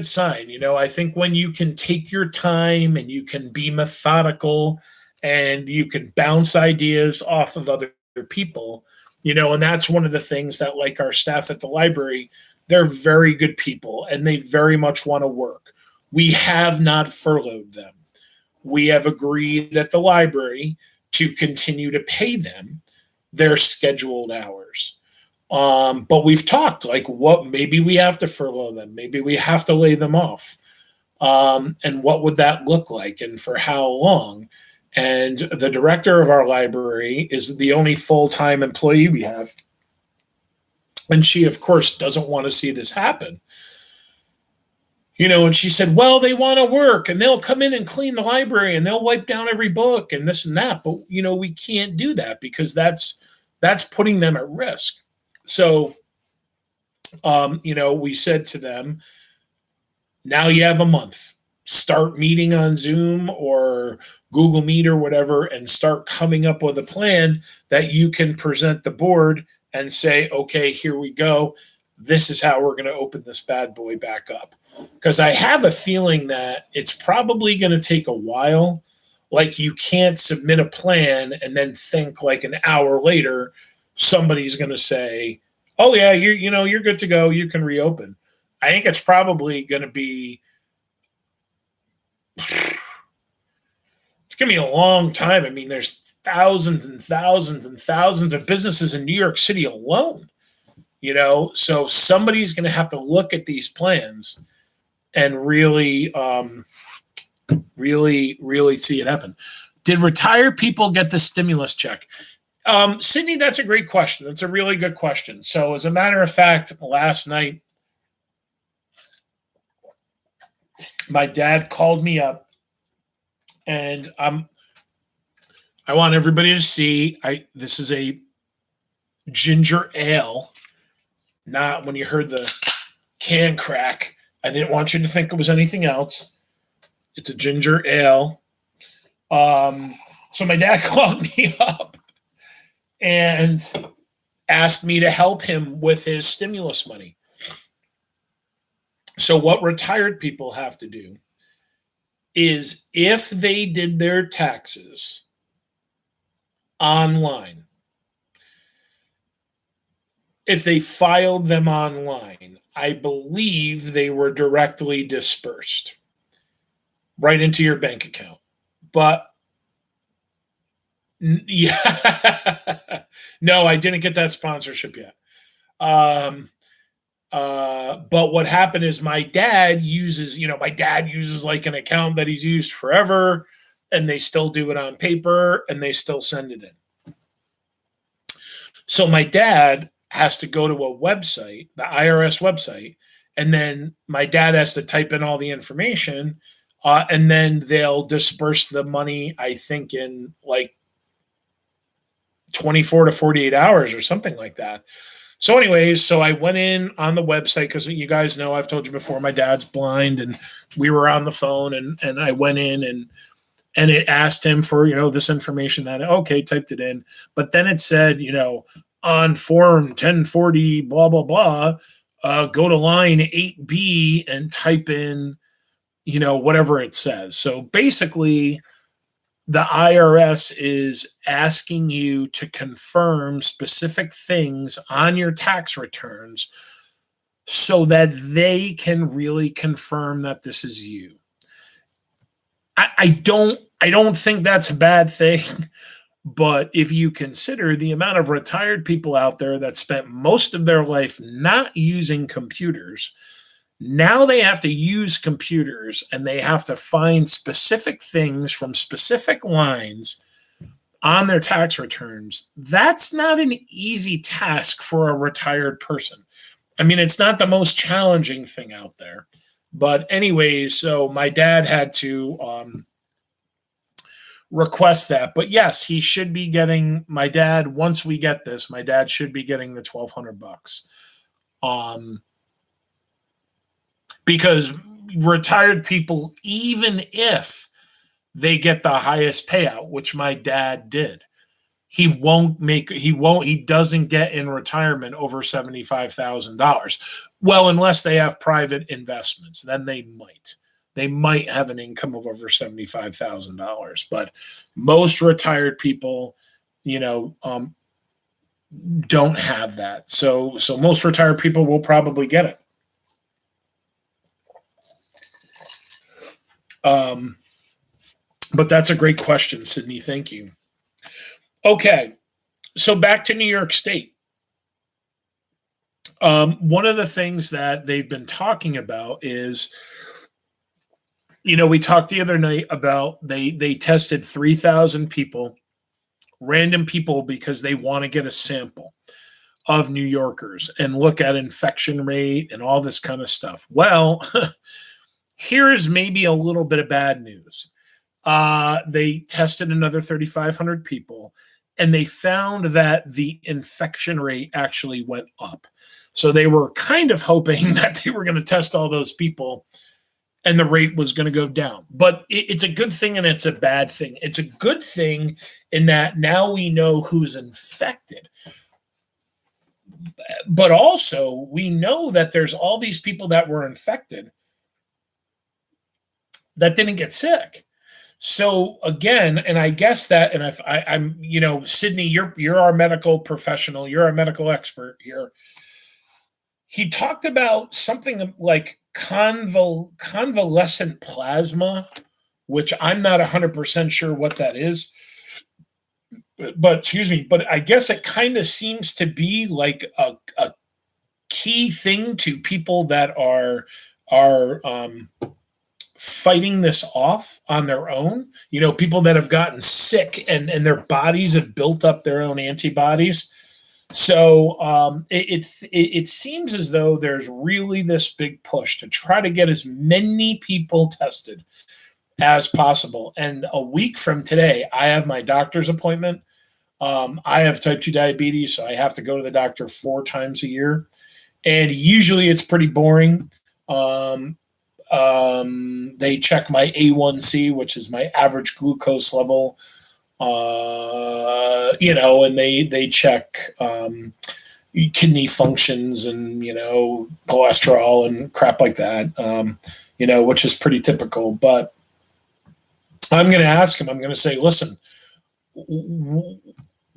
sign. I think when you can take your time and you can be methodical and you can bounce ideas off of other people, and that's one of the things that, like, our staff at the library, they're very good people and they very much want to work. We have not furloughed them. We have agreed at the library to continue to pay them their scheduled hours. But we've talked, like, what, maybe we have to furlough them, maybe we have to lay them off. And what would that look like and for how long? And the director of our library is the only full-time employee we have. And she, of course, doesn't want to see this happen. And she said, well, they want to work and they'll come in and clean the library and they'll wipe down every book and this and that. But, we can't do that because that's putting them at risk. So, we said to them, now you have a month. Start meeting on Zoom or Google Meet or whatever and start coming up with a plan that you can present the board and say, okay, here we go. This is how we're going to open this bad boy back up. Because I have a feeling that it's probably going to take a while. Like, you can't submit a plan and then think like an hour later somebody's going to say, oh yeah, you're good to go, you can reopen. I think it's probably going to be a long time. I mean, there's thousands and thousands and thousands of businesses in New York City alone. So somebody's going to have to look at these plans and really see it happen. Did retired people get the stimulus check? Sydney, that's a great question. That's a really good question. So, as a matter of fact, last night, my dad called me up, and I want everybody to see. This is a ginger ale. Not when you heard the can crack. I didn't want you to think it was anything else. It's a ginger ale. So my dad called me up and asked me to help him with his stimulus money. So what retired people have to do is, if they did their taxes online, if they filed them online, I believe they were directly dispersed right into your bank account. But yeah, no, I didn't get that sponsorship yet. But what happened is my dad uses like an account that he's used forever, and they still do it on paper and they still send it in. So my dad has to go to a website, the IRS website, and then my dad has to type in all the information, and then they'll disperse the money, I think, in like 24 to 48 hours or something like that. So anyways, so I went in on the website because you guys know, I've told you before, my dad's blind, and we were on the phone, and I went in and it asked him for, this information, that, okay, typed it in. But then it said, on form 1040, blah, blah, blah, go to line 8B and type in, whatever it says. So basically, the IRS is asking you to confirm specific things on your tax returns so that they can really confirm that this is you. I don't think that's a bad thing. But if you consider the amount of retired people out there that spent most of their life not using computers, now they have to use computers and they have to find specific things from specific lines on their tax returns. That's not an easy task for a retired person. I mean, it's not the most challenging thing out there. But anyways, so my dad had to request that. But yes, he should be getting, my dad, once we get this, my dad should be getting the $1,200. Um, because retired people, even if they get the highest payout, which my dad did, he doesn't get in retirement over $75,000. Well, unless they have private investments, then they might have an income of over $75,000. But most retired people, you know, don't have that. So most retired people will probably get it. But that's a great question, Sydney. Thank you. Okay, so back to New York State. One of the things that they've been talking about is, we talked the other night about they tested 3,000 people, random people, because they want to get a sample of New Yorkers and look at infection rate and all this kind of stuff. Well, here is maybe a little bit of bad news. They tested another 3,500 people, and they found that the infection rate actually went up. So they were kind of hoping that they were going to test all those people and the rate was going to go down. But it's a good thing and it's a bad thing. It's a good thing in that now we know who's infected. But also, we know that there's all these people that were infected that didn't get sick. So again, and I guess that, and if I'm, Sydney, you're our medical professional, you're our medical expert here. He talked about something like convalescent plasma, which I'm not 100% sure what that is. But excuse me, but I guess it kind of seems to be like a key thing to people that are fighting this off on their own. People that have gotten sick and their bodies have built up their own antibodies. So it seems as though there's really this big push to try to get as many people tested as possible. And a week from today, I have my doctor's appointment. I have type 2 diabetes, so I have to go to the doctor 4 times a year. And usually it's pretty boring. They check my A1C, which is my average glucose level, and they check kidney functions and, cholesterol and crap like that, which is pretty typical. But I'm going to ask him, I'm going to say, listen,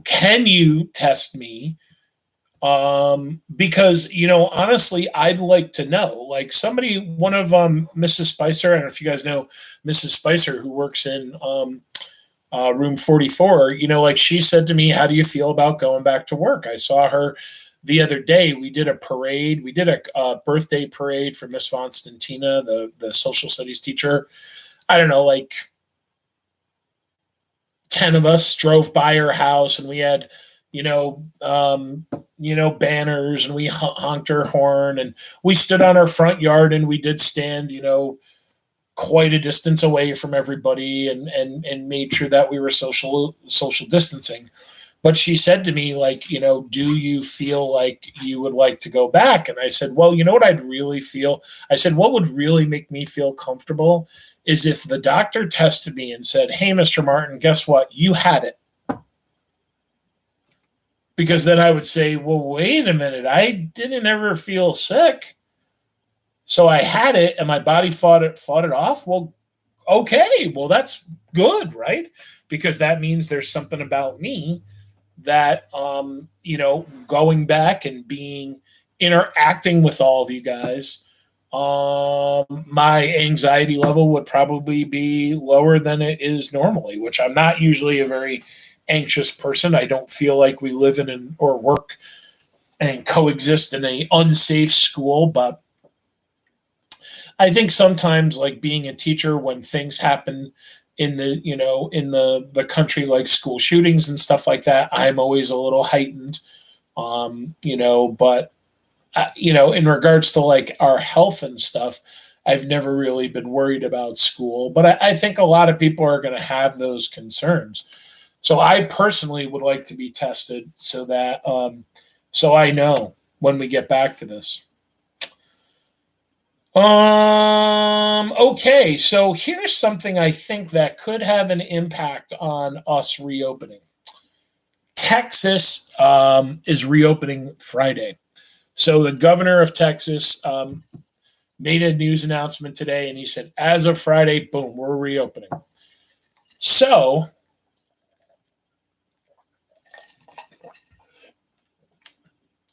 can you test me? Because, honestly, I'd like to know, like one of Mrs. Spicer, I don't know if you guys know Mrs. Spicer, who works in room 44, like she said to me, how do you feel about going back to work? I saw her the other day. We did a parade. We did a birthday parade for Miss Fonstantina, the social studies teacher. I don't know, like 10 of us drove by her house, and we had, banners, and we honked her horn, and we stood on our front yard, and we did stand, quite a distance away from everybody, and made sure that we were social distancing. But she said to me, like, do you feel like you would like to go back? And I said, well, you know what I'd really feel? I said, what would really make me feel comfortable is if the doctor tested me and said, hey, Mr. Martin, guess what? You had it. Because then I would say, well, wait a minute. I didn't ever feel sick. So I had it and my body fought it off. Well, okay. Well, that's good, right? Because that means there's something about me that, going back and interacting with all of you guys, my anxiety level would probably be lower than it is normally, which I'm not usually a very anxious person. I don't feel like we live in or work and coexist in an unsafe school, but I think sometimes, like being a teacher, when things happen in the country, like school shootings and stuff like that, I'm always a little heightened, but in regards to like our health and stuff, I've never really been worried about school, but I think a lot of people are going to have those concerns. So I personally would like to be tested so that so I know when we get back to this. Okay, so here's something I think that could have an impact on us reopening. Texas is reopening Friday. So the governor of Texas made a news announcement today, and he said, as of Friday, boom, we're reopening. So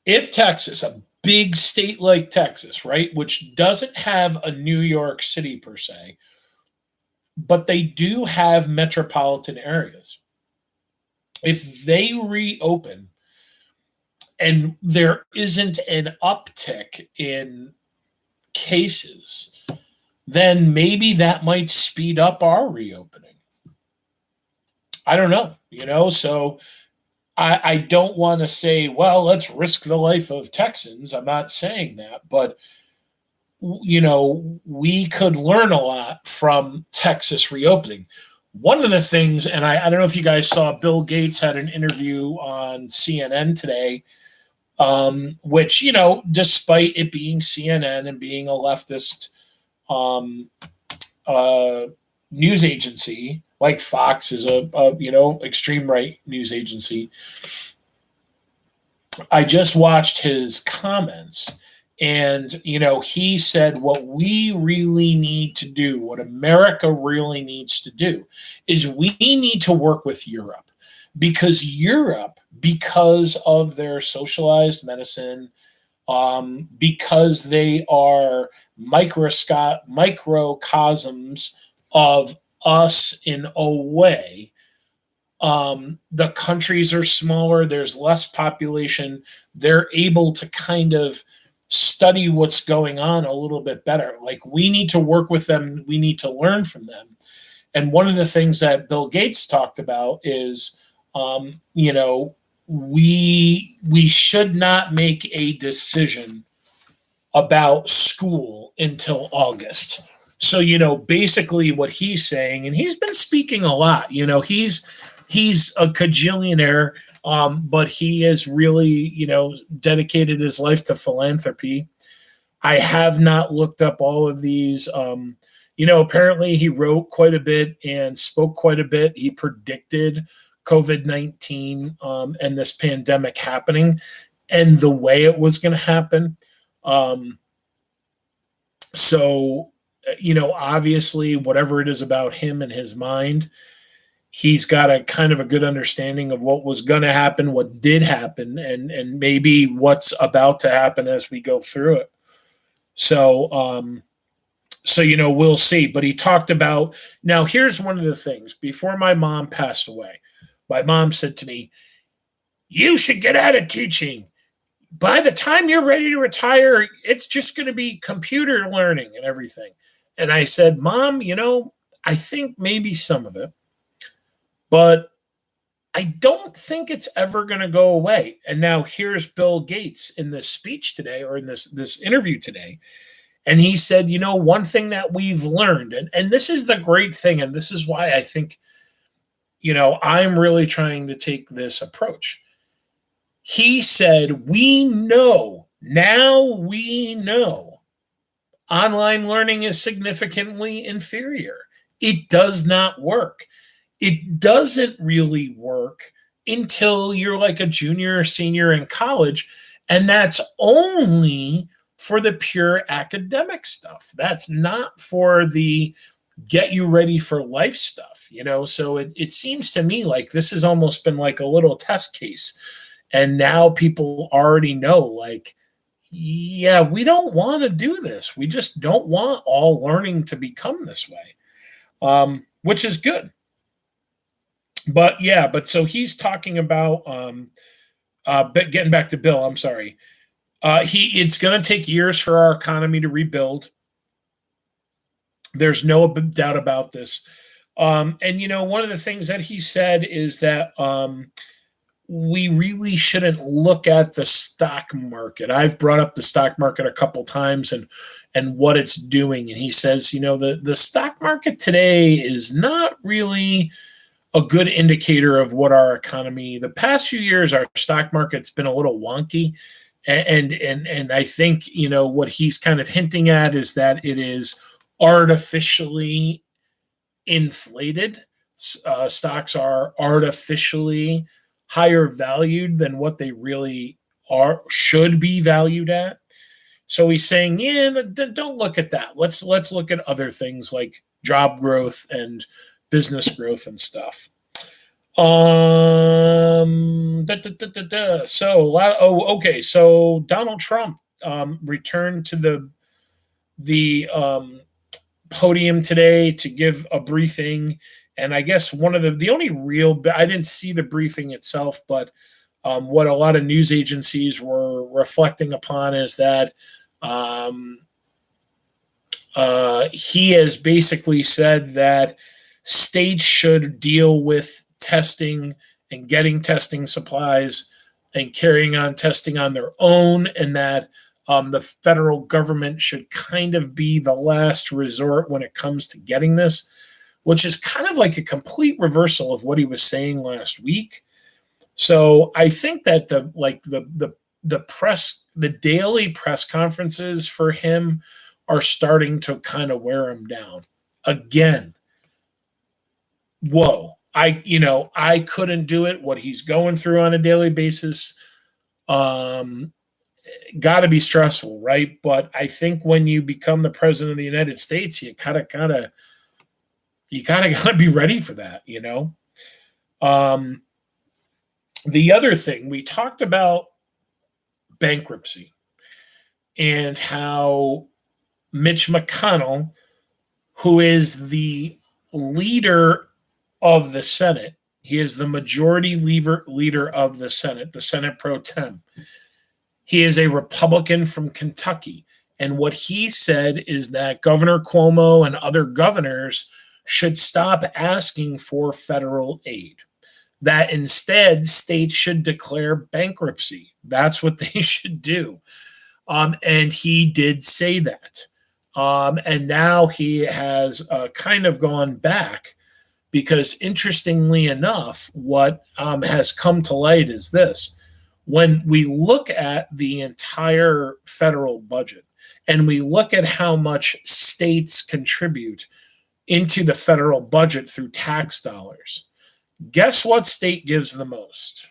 if Texas, a big state like Texas, right, which doesn't have a New York City per se, but they do have metropolitan areas. If they reopen and there isn't an uptick in cases, then maybe that might speed up our reopening. I don't know, so I don't want to say, well, let's risk the life of Texans. I'm not saying that, but we could learn a lot from Texas reopening. One of the things, and I don't know if you guys saw, Bill Gates had an interview on CNN today, which, despite it being CNN and being a leftist um, news agency, like Fox is a extreme right news agency. I just watched his comments, and he said what we really need to do, what America really needs to do, is we need to work with Europe, because of their socialized medicine, because they are microcosms of us in a way. The countries are smaller, there's less population, they're able to kind of study what's going on a little bit better. Like, we need to work with them, we need to learn from them. And one of the things that Bill Gates talked about is, we should not make a decision about school until August. So, basically what he's saying, and he's been speaking a lot, he's a cajillionaire, but he has really, dedicated his life to philanthropy. I have not looked up all of these. Apparently he wrote quite a bit and spoke quite a bit. He predicted COVID-19 and this pandemic happening and the way it was going to happen. So, obviously, whatever it is about him and his mind, he's got a kind of a good understanding of what was going to happen, what did happen, and maybe what's about to happen as we go through it. So, we'll see. But he talked about, now here's one of the things. Before my mom passed away, my mom said to me, you should get out of teaching. By the time you're ready to retire, it's just going to be computer learning and everything. And I said, Mom, I think maybe some of it, but I don't think it's ever going to go away. And now here's Bill Gates in this speech today, or in this interview today. And he said, one thing that we've learned, and this is the great thing, and this is why I think, I'm really trying to take this approach. He said, now we know online learning is significantly inferior. It does not work. It doesn't really work until you're like a junior or senior in college, and that's only for the pure academic stuff. That's not for the get you ready for life stuff, So it seems to me like this has almost been like a little test case. And now people already know, like, yeah, we don't want to do this. We just don't want all learning to become this way, which is good. But so he's talking about, but getting back to Bill, I'm sorry. It's going to take years for our economy to rebuild. There's no doubt about this. And one of the things that he said is that we really shouldn't look at the stock market. I've brought up the stock market a couple times and what it's doing. And he says, the stock market today is not really a good indicator of what our economy. The past few years, our stock market's been a little wonky. And I think, what he's kind of hinting at is that it is artificially inflated. Stocks are artificially higher valued than what they really should be valued at. So he's saying, yeah, don't look at that. Let's look at other things like job growth and business growth and stuff. Okay. So Donald Trump returned to the podium today to give a briefing. And I guess one of the only real, I didn't see the briefing itself, but what a lot of news agencies were reflecting upon is that he has basically said that states should deal with testing and getting testing supplies and carrying on testing on their own, and that the federal government should kind of be the last resort when it comes to getting this, which is kind of like a complete reversal of what he was saying last week. So I think that the daily press conferences for him are starting to kind of wear him down. Again, whoa. I couldn't do it. What he's going through on a daily basis, got to be stressful, right? But I think when you become the president of the United States, you gotta be ready for that, The other thing we talked about bankruptcy and how Mitch McConnell, who is the leader of the Senate, he is the majority leader of the Senate pro tem. He is a Republican from Kentucky. And what he said is that Governor Cuomo and other governors should stop asking for federal aid. That instead, states should declare bankruptcy. That's what they should do. And he did say that. And now he has kind of gone back because, interestingly enough, what has come to light is this. When we look at the entire federal budget and we look at how much states contribute into the federal budget through tax dollars, guess what state gives the most?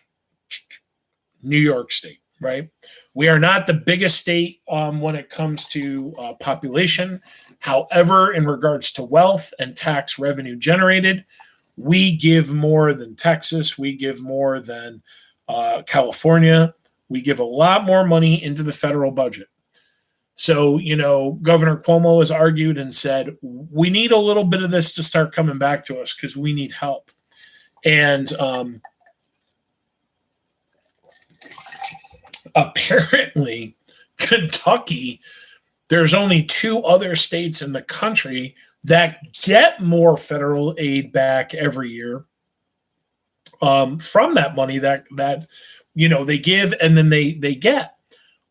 New York State, right? We are not the biggest state when it comes to population. However, in regards to wealth and tax revenue generated, we give more than Texas. We give more than California. We give a lot more money into the federal budget. So, Governor Cuomo has argued and said, we need a little bit of this to start coming back to us because we need help. And apparently, Kentucky, there's only 2 other states in the country that get more federal aid back every year from that money that they give and then they get.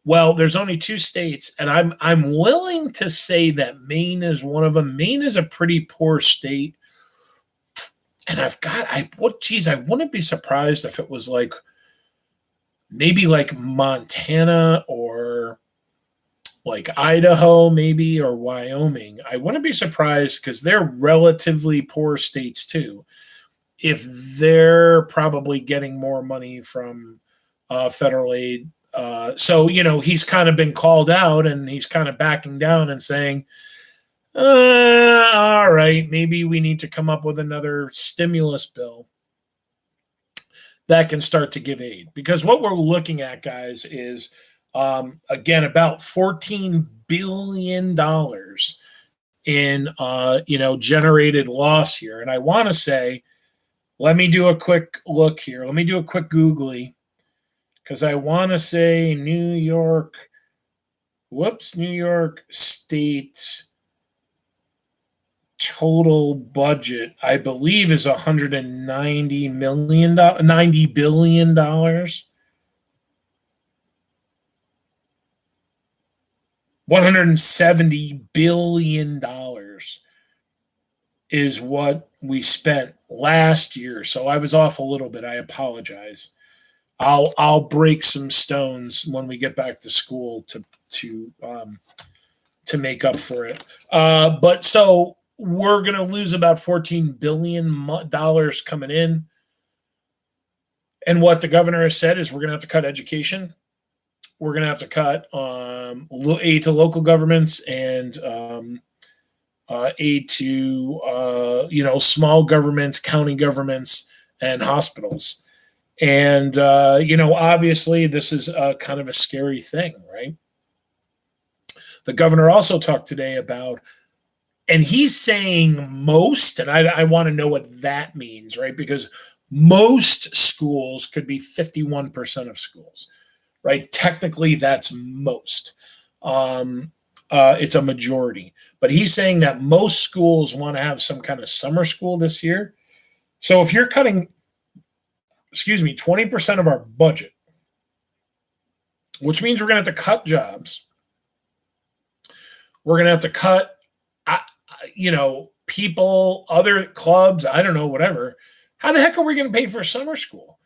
Well, there's only 2 states, and I'm willing to say that Maine is one of them. Maine is a pretty poor state, and I wouldn't be surprised if it was like maybe like Montana or like Idaho, maybe, or Wyoming. I wouldn't be surprised because they're relatively poor states too. If they're probably getting more money from federal aid. So, he's kind of been called out and he's kind of backing down and saying, all right, maybe we need to come up with another stimulus bill that can start to give aid. Because what we're looking at, guys, is, again, about $14 billion in, generated loss here. And I want to say, let me do a quick look here. Let me do a quick Googly. Because I want to say New York State total budget, I believe, is $90 billion. $170 billion is what we spent last year. So I was off a little bit. I apologize. I'll break some stones when we get back to school to make up for it. But so we're going to lose about $14 billion coming in. And what the governor has said is we're going to have to cut education. We're going to have to cut aid to local governments and aid to small governments, county governments, and hospitals. And obviously, this is kind of a scary thing, right? The governor also talked today about, and he's saying most, and I want to know what that means, right? Because most schools could be 51% of schools, right? Technically, that's most. It's a majority. But he's saying that most schools want to have some kind of summer school this year. So if you're cutting, 20% of our budget, which means we're going to have to cut jobs. We're going to have to cut, people, other clubs, I don't know, whatever. How the heck are we going to pay for summer school?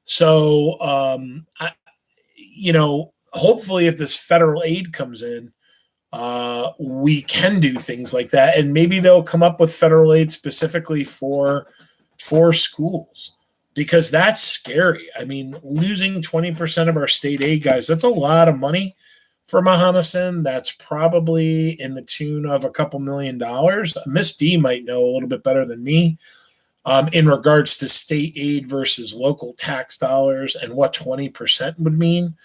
So, hopefully if this federal aid comes in, we can do things like that. And maybe they'll come up with federal aid specifically for schools, because that's scary. I mean, losing 20% of our state aid, guys, that's a lot of money for Mahanasan. That's probably in the tune of a couple $1,000,000. Miss D might know a little bit better than me in regards to state aid versus local tax dollars and what 20% would mean.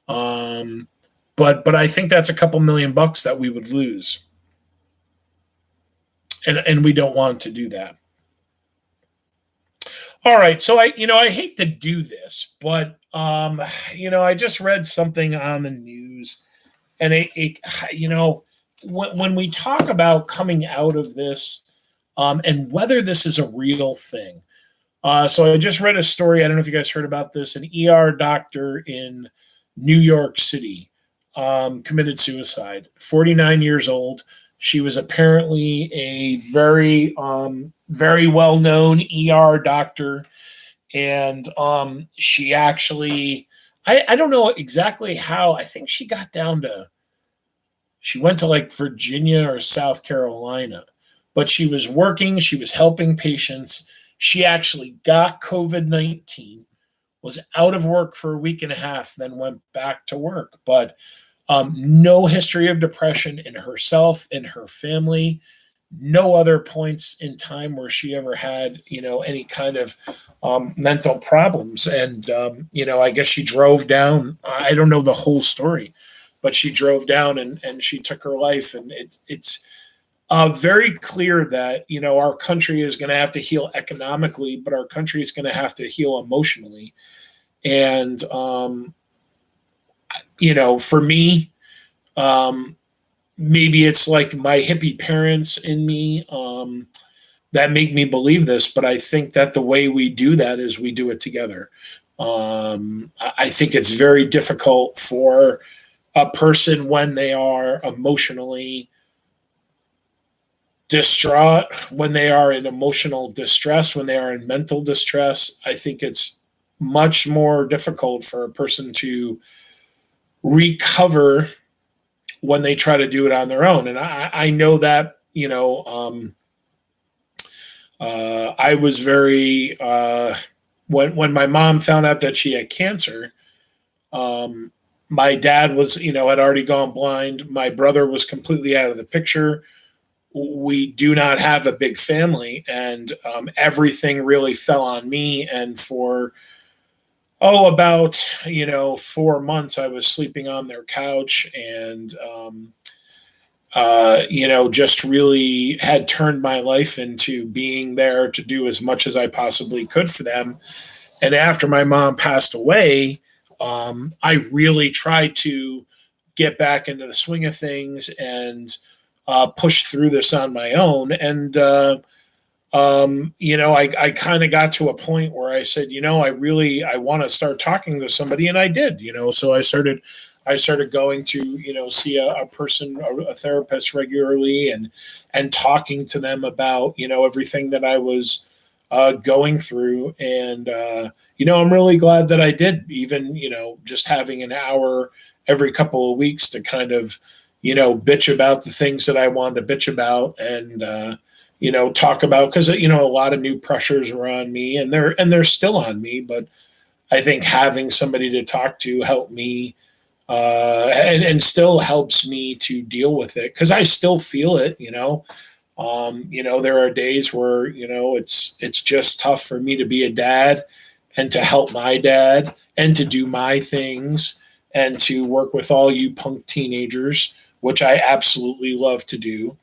But I think that's a couple $1,000,000 that we would lose. And we don't want to do that. All right, so I hate to do this, but I just read something on the news, and when we talk about coming out of this, and whether this is a real thing. So I just read a story. I don't know if you guys heard about this. An ER doctor in New York City committed suicide. 49 years old. She was apparently a very, very well-known ER doctor, and she actually, I don't know exactly how. I think she got down to, she went to like Virginia or South Carolina, but she was working. She was helping patients. She actually got COVID-19, was out of work for a week and a half, then went back to work, but no history of depression in herself, in her family, no other points in time where she ever had, any kind of mental problems. And, I guess she drove down, I don't know the whole story, but she drove down and she took her life. And it's very clear that, our country is going to have to heal economically, but our country is going to have to heal emotionally. And, for me, maybe it's like my hippie parents in me that make me believe this, but I think that the way we do that is we do it together. I think it's very difficult for a person when they are emotionally distraught, when they are in emotional distress, when they are in mental distress. I think it's much more difficult for a person to recover when they try to do it on their own. And I know that, I was very, when my mom found out that she had cancer, my dad was, had already gone blind. My brother was completely out of the picture. We do not have a big family, and everything really fell on me. And for about 4 months, I was sleeping on their couch, and just really had turned my life into being there to do as much as I possibly could for them. And after my mom passed away, I really tried to get back into the swing of things and push through this on my own. And I kind of got to a point where I said, I want to start talking to somebody, and I did. So I started going to see a person, a therapist regularly, and talking to them about everything that I was going through. And I'm really glad that I did. Even just having an hour every couple of weeks to kind of bitch about the things that I wanted to bitch about, and talk about, because a lot of new pressures are on me, and they're still on me. But I think having somebody to talk to helped me, and still helps me to deal with it, because I still feel it. There are days where it's just tough for me to be a dad, and to help my dad, and to do my things, and to work with all you punk teenagers, which I absolutely love to do.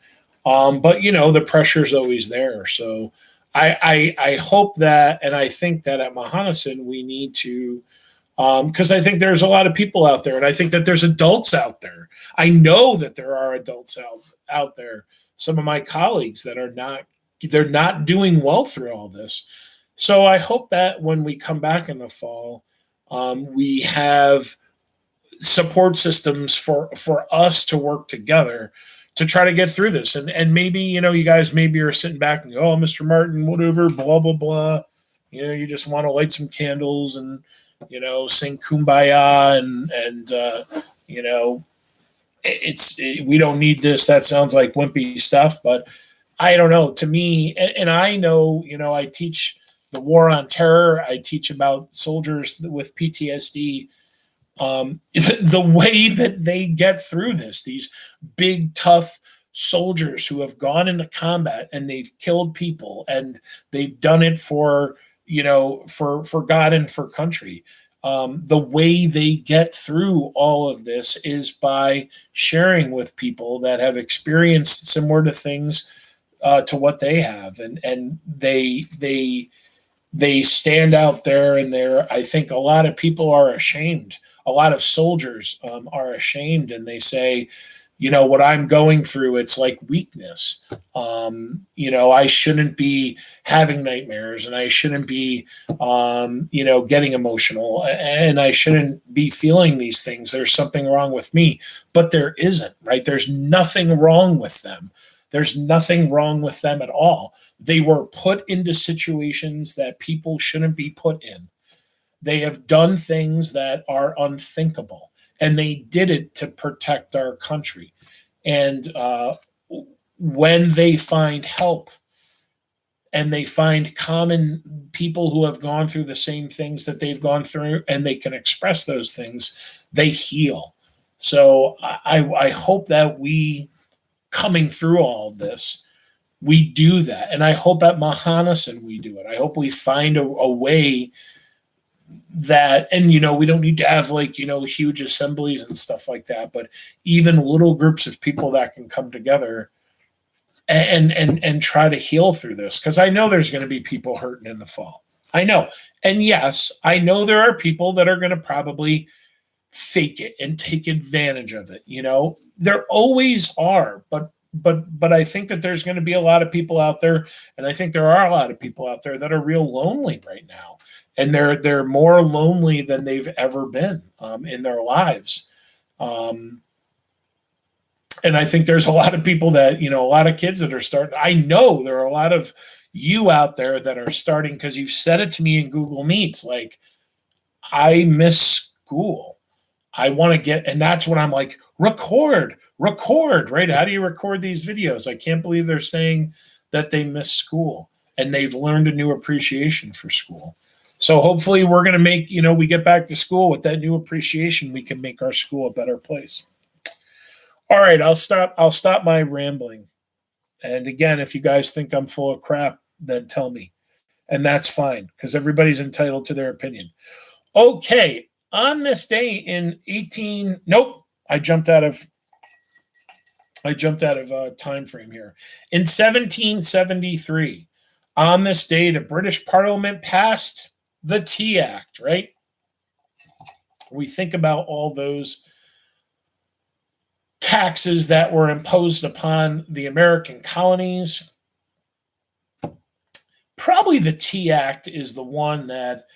But the pressure is always there. So I hope that, and I think that at Mahanason we need to, because I think there's a lot of people out there, and I think that there's adults out there. I know that there are adults out there. Some of my colleagues that they're not doing well through all this. So I hope that when we come back in the fall, we have support systems for us to work together to try to get through this. And maybe you guys maybe are sitting back and go, oh, Mr. Martin, whatever, blah blah blah. You just want to light some candles and sing kumbaya, and we don't need this. That sounds like wimpy stuff. But I don't know. To me, and I know I teach the war on terror. I teach about soldiers with PTSD. The way that they get through this, these big tough soldiers who have gone into combat and they've killed people, and they've done it for for God and for country. The way they get through all of this is by sharing with people that have experienced similar to things, to what they have, and they stand out there, and I think a lot of people are ashamed. A lot of soldiers are ashamed, and they say, what I'm going through, it's like weakness. I shouldn't be having nightmares, and I shouldn't be, getting emotional, and I shouldn't be feeling these things. There's something wrong with me, but there isn't, right? There's nothing wrong with them. There's nothing wrong with them at all. They were put into situations that people shouldn't be put in. They have done things that are unthinkable, and they did it to protect our country. And when they find help, and they find common people who have gone through the same things that they've gone through, and they can express those things, they heal. So I hope that we, coming through all of this, we do that. And I hope at Mahanason we do it. I hope we find a way that, and we don't need to have huge assemblies and stuff like that, but even little groups of people that can come together and try to heal through this, because I know there's going to be people hurting in the fall. I know. And yes, I know there are people that are going to probably fake it and take advantage of it. There always are, but I think that there's going to be a lot of people out there, and I think there are a lot of people out there that are real lonely right now, and they're more lonely than they've ever been in their lives. And I think there's a lot of people that a lot of kids that are starting. I know there are a lot of you out there that are starting, because you've said it to me in Google Meets, like, I miss school. I want to get, and that's when I'm like, record, right? How do you record these videos? I can't believe they're saying that they miss school and they've learned a new appreciation for school. So hopefully we're going to make, we get back to school with that new appreciation. We can make our school a better place. All right, I'll stop my rambling. And again, if you guys think I'm full of crap, then tell me. And that's fine, because everybody's entitled to their opinion. Okay, on this day in I jumped out of time frame here. In 1773, on this day, the British Parliament passed the Tea Act, right? We think about all those taxes that were imposed upon the American colonies. Probably the Tea Act is the one that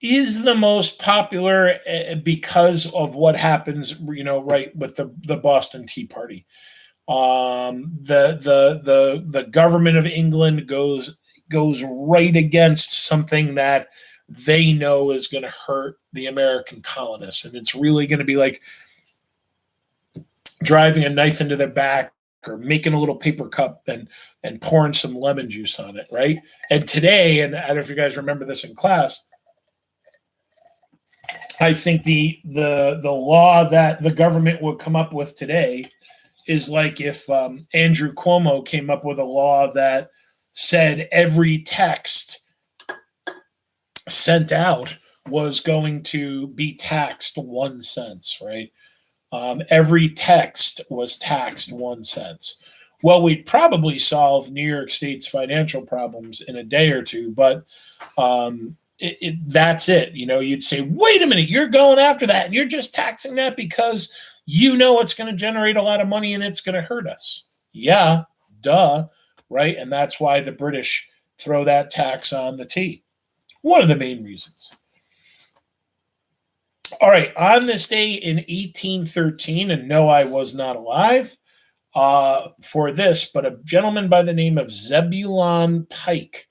is the most popular because of what happens, right with the Boston Tea Party. The government of England goes right against something that they know is going to hurt the American colonists, and it's really going to be like driving a knife into their back or making a little paper cup and pouring some lemon juice on it, right? And today, and I don't know if you guys remember this in class, I think the law that the government would come up with today is like if Andrew Cuomo came up with a law that said every text sent out was going to be taxed 1 cent, right? Every text was taxed 1 cent. Well, we'd probably solve New York State's financial problems in a day or two, but that's it. You'd say, wait a minute, you're going after that, and you're just taxing that because it's going to generate a lot of money and it's going to hurt us. Yeah, duh, right? And that's why the British throw that tax on the tea. One of the main reasons. All right, on this day in 1813, and no, I was not alive for this, but a gentleman by the name of Zebulon Pike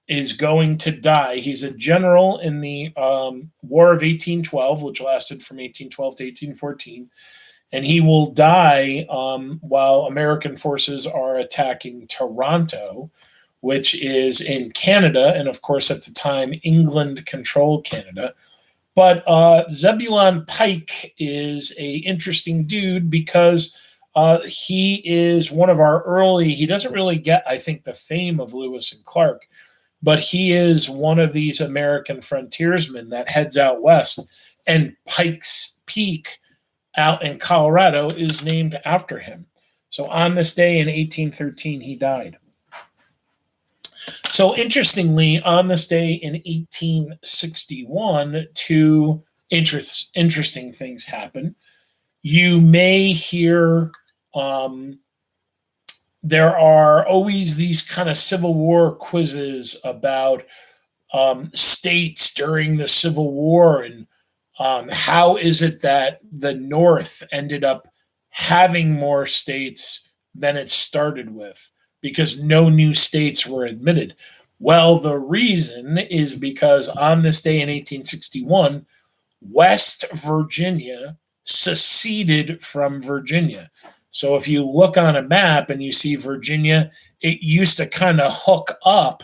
is going to die. He's a general in the War of 1812, which lasted from 1812 to 1814, and he will die while American forces are attacking Toronto, which is in Canada, and of course at the time England controlled Canada. But Zebulon Pike is a interesting dude because he is one of our early. He doesn't really get, I think, the fame of Lewis and Clark, but he is one of these American frontiersmen that heads out west, and Pike's Peak out in Colorado is named after him. So on this day in 1813, he died. So interestingly, on this day in 1861, two interesting things happen. You may hear there are always these kind of Civil War quizzes about states during the Civil War and how is it that the North ended up having more states than it started with, because no new states were admitted. Well, the reason is because on this day in 1861, West Virginia seceded from Virginia. So if you look on a map and you see Virginia, it used to kind of hook up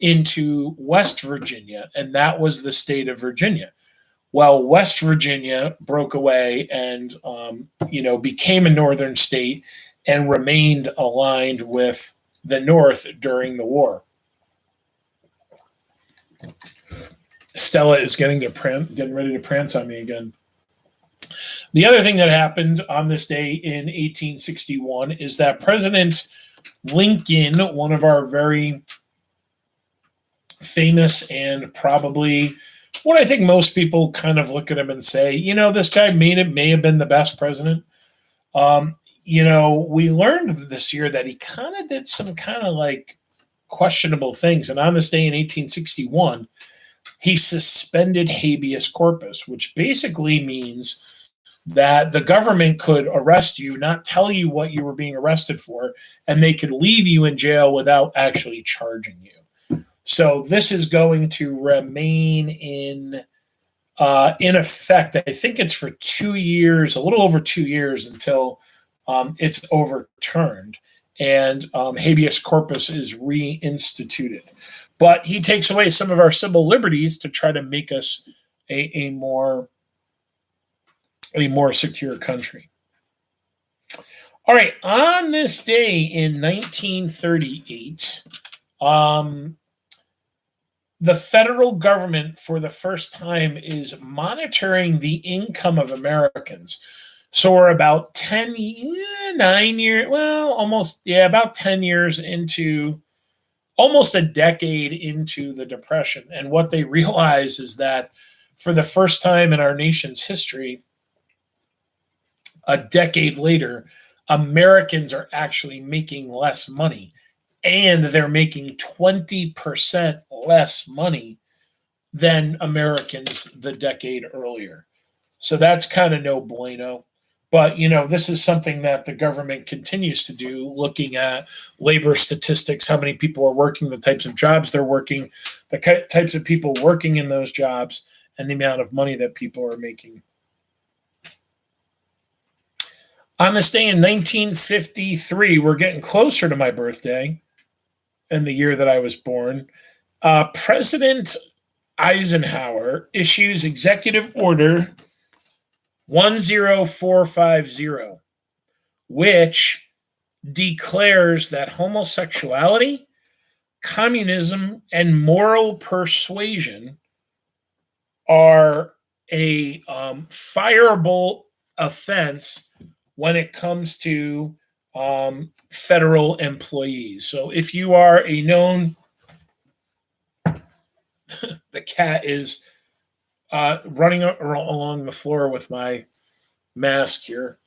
into West Virginia, and that was the state of Virginia. Well, West Virginia broke away and became a northern state and remained aligned with the North during the war. Stella is getting ready to prance on me again. The other thing that happened on this day in 1861 is that President Lincoln, one of our very famous and probably what I think most people kind of look at him and say, this guy may have been the best president. We learned this year that he kind of did some kind of like questionable things. And on this day in 1861, he suspended habeas corpus, which basically means that the government could arrest you, not tell you what you were being arrested for, and they could leave you in jail without actually charging you. So this is going to remain in effect. I think it's for 2 years, a little over 2 years until it's overturned and habeas corpus is reinstituted. But he takes away some of our civil liberties to try to make us a more secure country. All right, on this day in 1938, the federal government for the first time is monitoring the income of Americans. So we're about 10 years into, almost a decade into the Depression. And what they realize is that for the first time in our nation's history, a decade later, Americans are actually making less money, and they're making 20% less money than Americans the decade earlier. So that's kind of no bueno. But, this is something that the government continues to do, looking at labor statistics, how many people are working, the types of jobs they're working, the types of people working in those jobs, and the amount of money that people are making. On this day in 1953, we're getting closer to my birthday and the year that I was born. President Eisenhower issues Executive Order 10450, which declares that homosexuality, communism, and moral persuasion are a fireable offense when it comes to federal employees. So if you are a known, the cat is running along the floor with my mask here.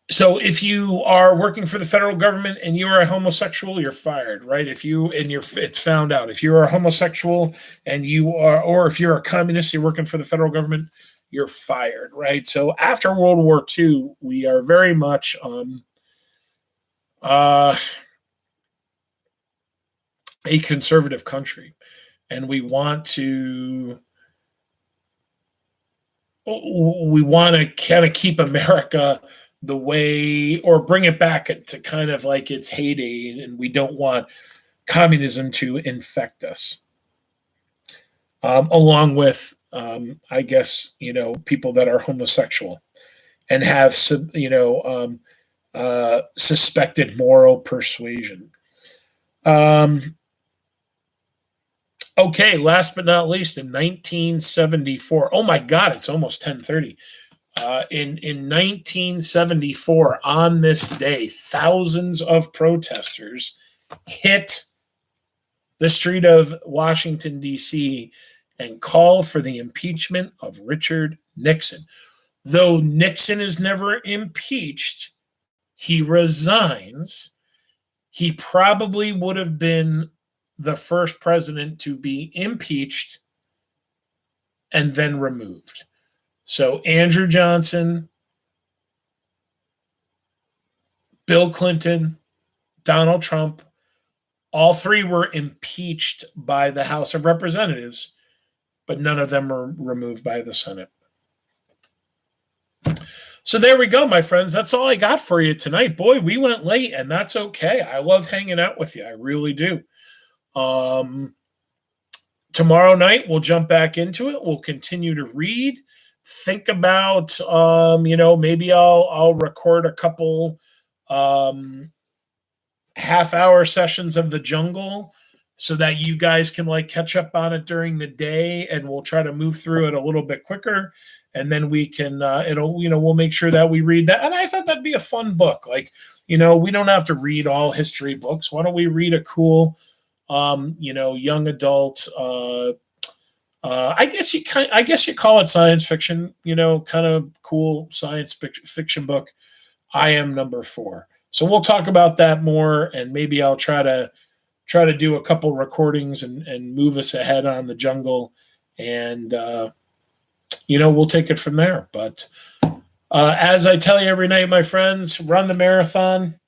So if you are working for the federal government and you are a homosexual, you're fired, right? It's found out. If you are a homosexual and or if you're a communist, you're working for the federal government, you're fired, right? So after World War II, we are very much a conservative country, and we want to kind of keep America the way, or bring it back to kind of like its heyday, and we don't want communism to infect us. Along with, I guess, people that are homosexual and have, suspected moral persuasion. Okay, last but not least, in 1974. Oh my God, it's almost 10:30. In 1974, on this day, thousands of protesters hit the street of Washington, D.C., and call for the impeachment of Richard Nixon. Though Nixon is never impeached, he resigns. He probably would have been the first president to be impeached and then removed. So Andrew Johnson, Bill Clinton, Donald Trump, all three were impeached by the House of Representatives, but none of them were removed by the Senate. So there we go, my friends. That's all I got for you tonight. Boy, we went late, and that's okay. I love hanging out with you. I really do. Tomorrow night, we'll jump back into it. We'll continue to read. Think about, maybe I'll record a couple half-hour sessions of The Jungle so that you guys can catch up on it during the day, and we'll try to move through it a little bit quicker. And then we can, we'll make sure that we read that. And I thought that'd be a fun book. We don't have to read all history books. Why don't we read a cool, young adult, I guess you call it science fiction, kind of cool science fiction book. I Am Number 4. So we'll talk about that more, and maybe I'll try to do a couple recordings and move us ahead on The Jungle, and we'll take it from there. But as I tell you every night, my friends, run the marathon,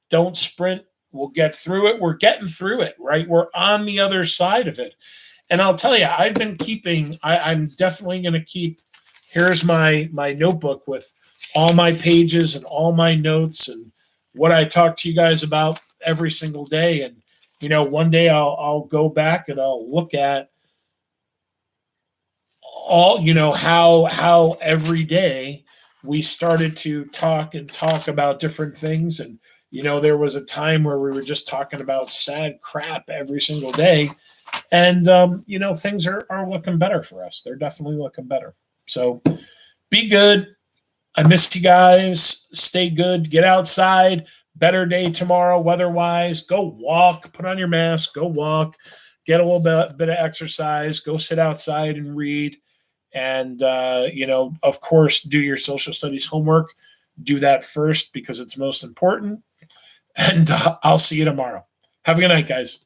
don't sprint. We'll get through it. We're getting through it, right? We're on the other side of it. And I'll tell you, I've been keeping, I'm definitely going to keep, here's my notebook with all my pages and all my notes and what I talk to you guys about every single day. And, one day I'll go back and I'll look at all, how every day we started to talk about different things. And, there was a time where we were just talking about sad crap every single day. And, things are looking better for us. They're definitely looking better. So be good. I missed you guys. Stay good. Get outside. Better day tomorrow weather-wise. Go walk. Put on your mask. Go walk. Get a little bit of exercise. Go sit outside and read. And, of course, do your social studies homework. Do that first because it's most important. And I'll see you tomorrow. Have a good night, guys.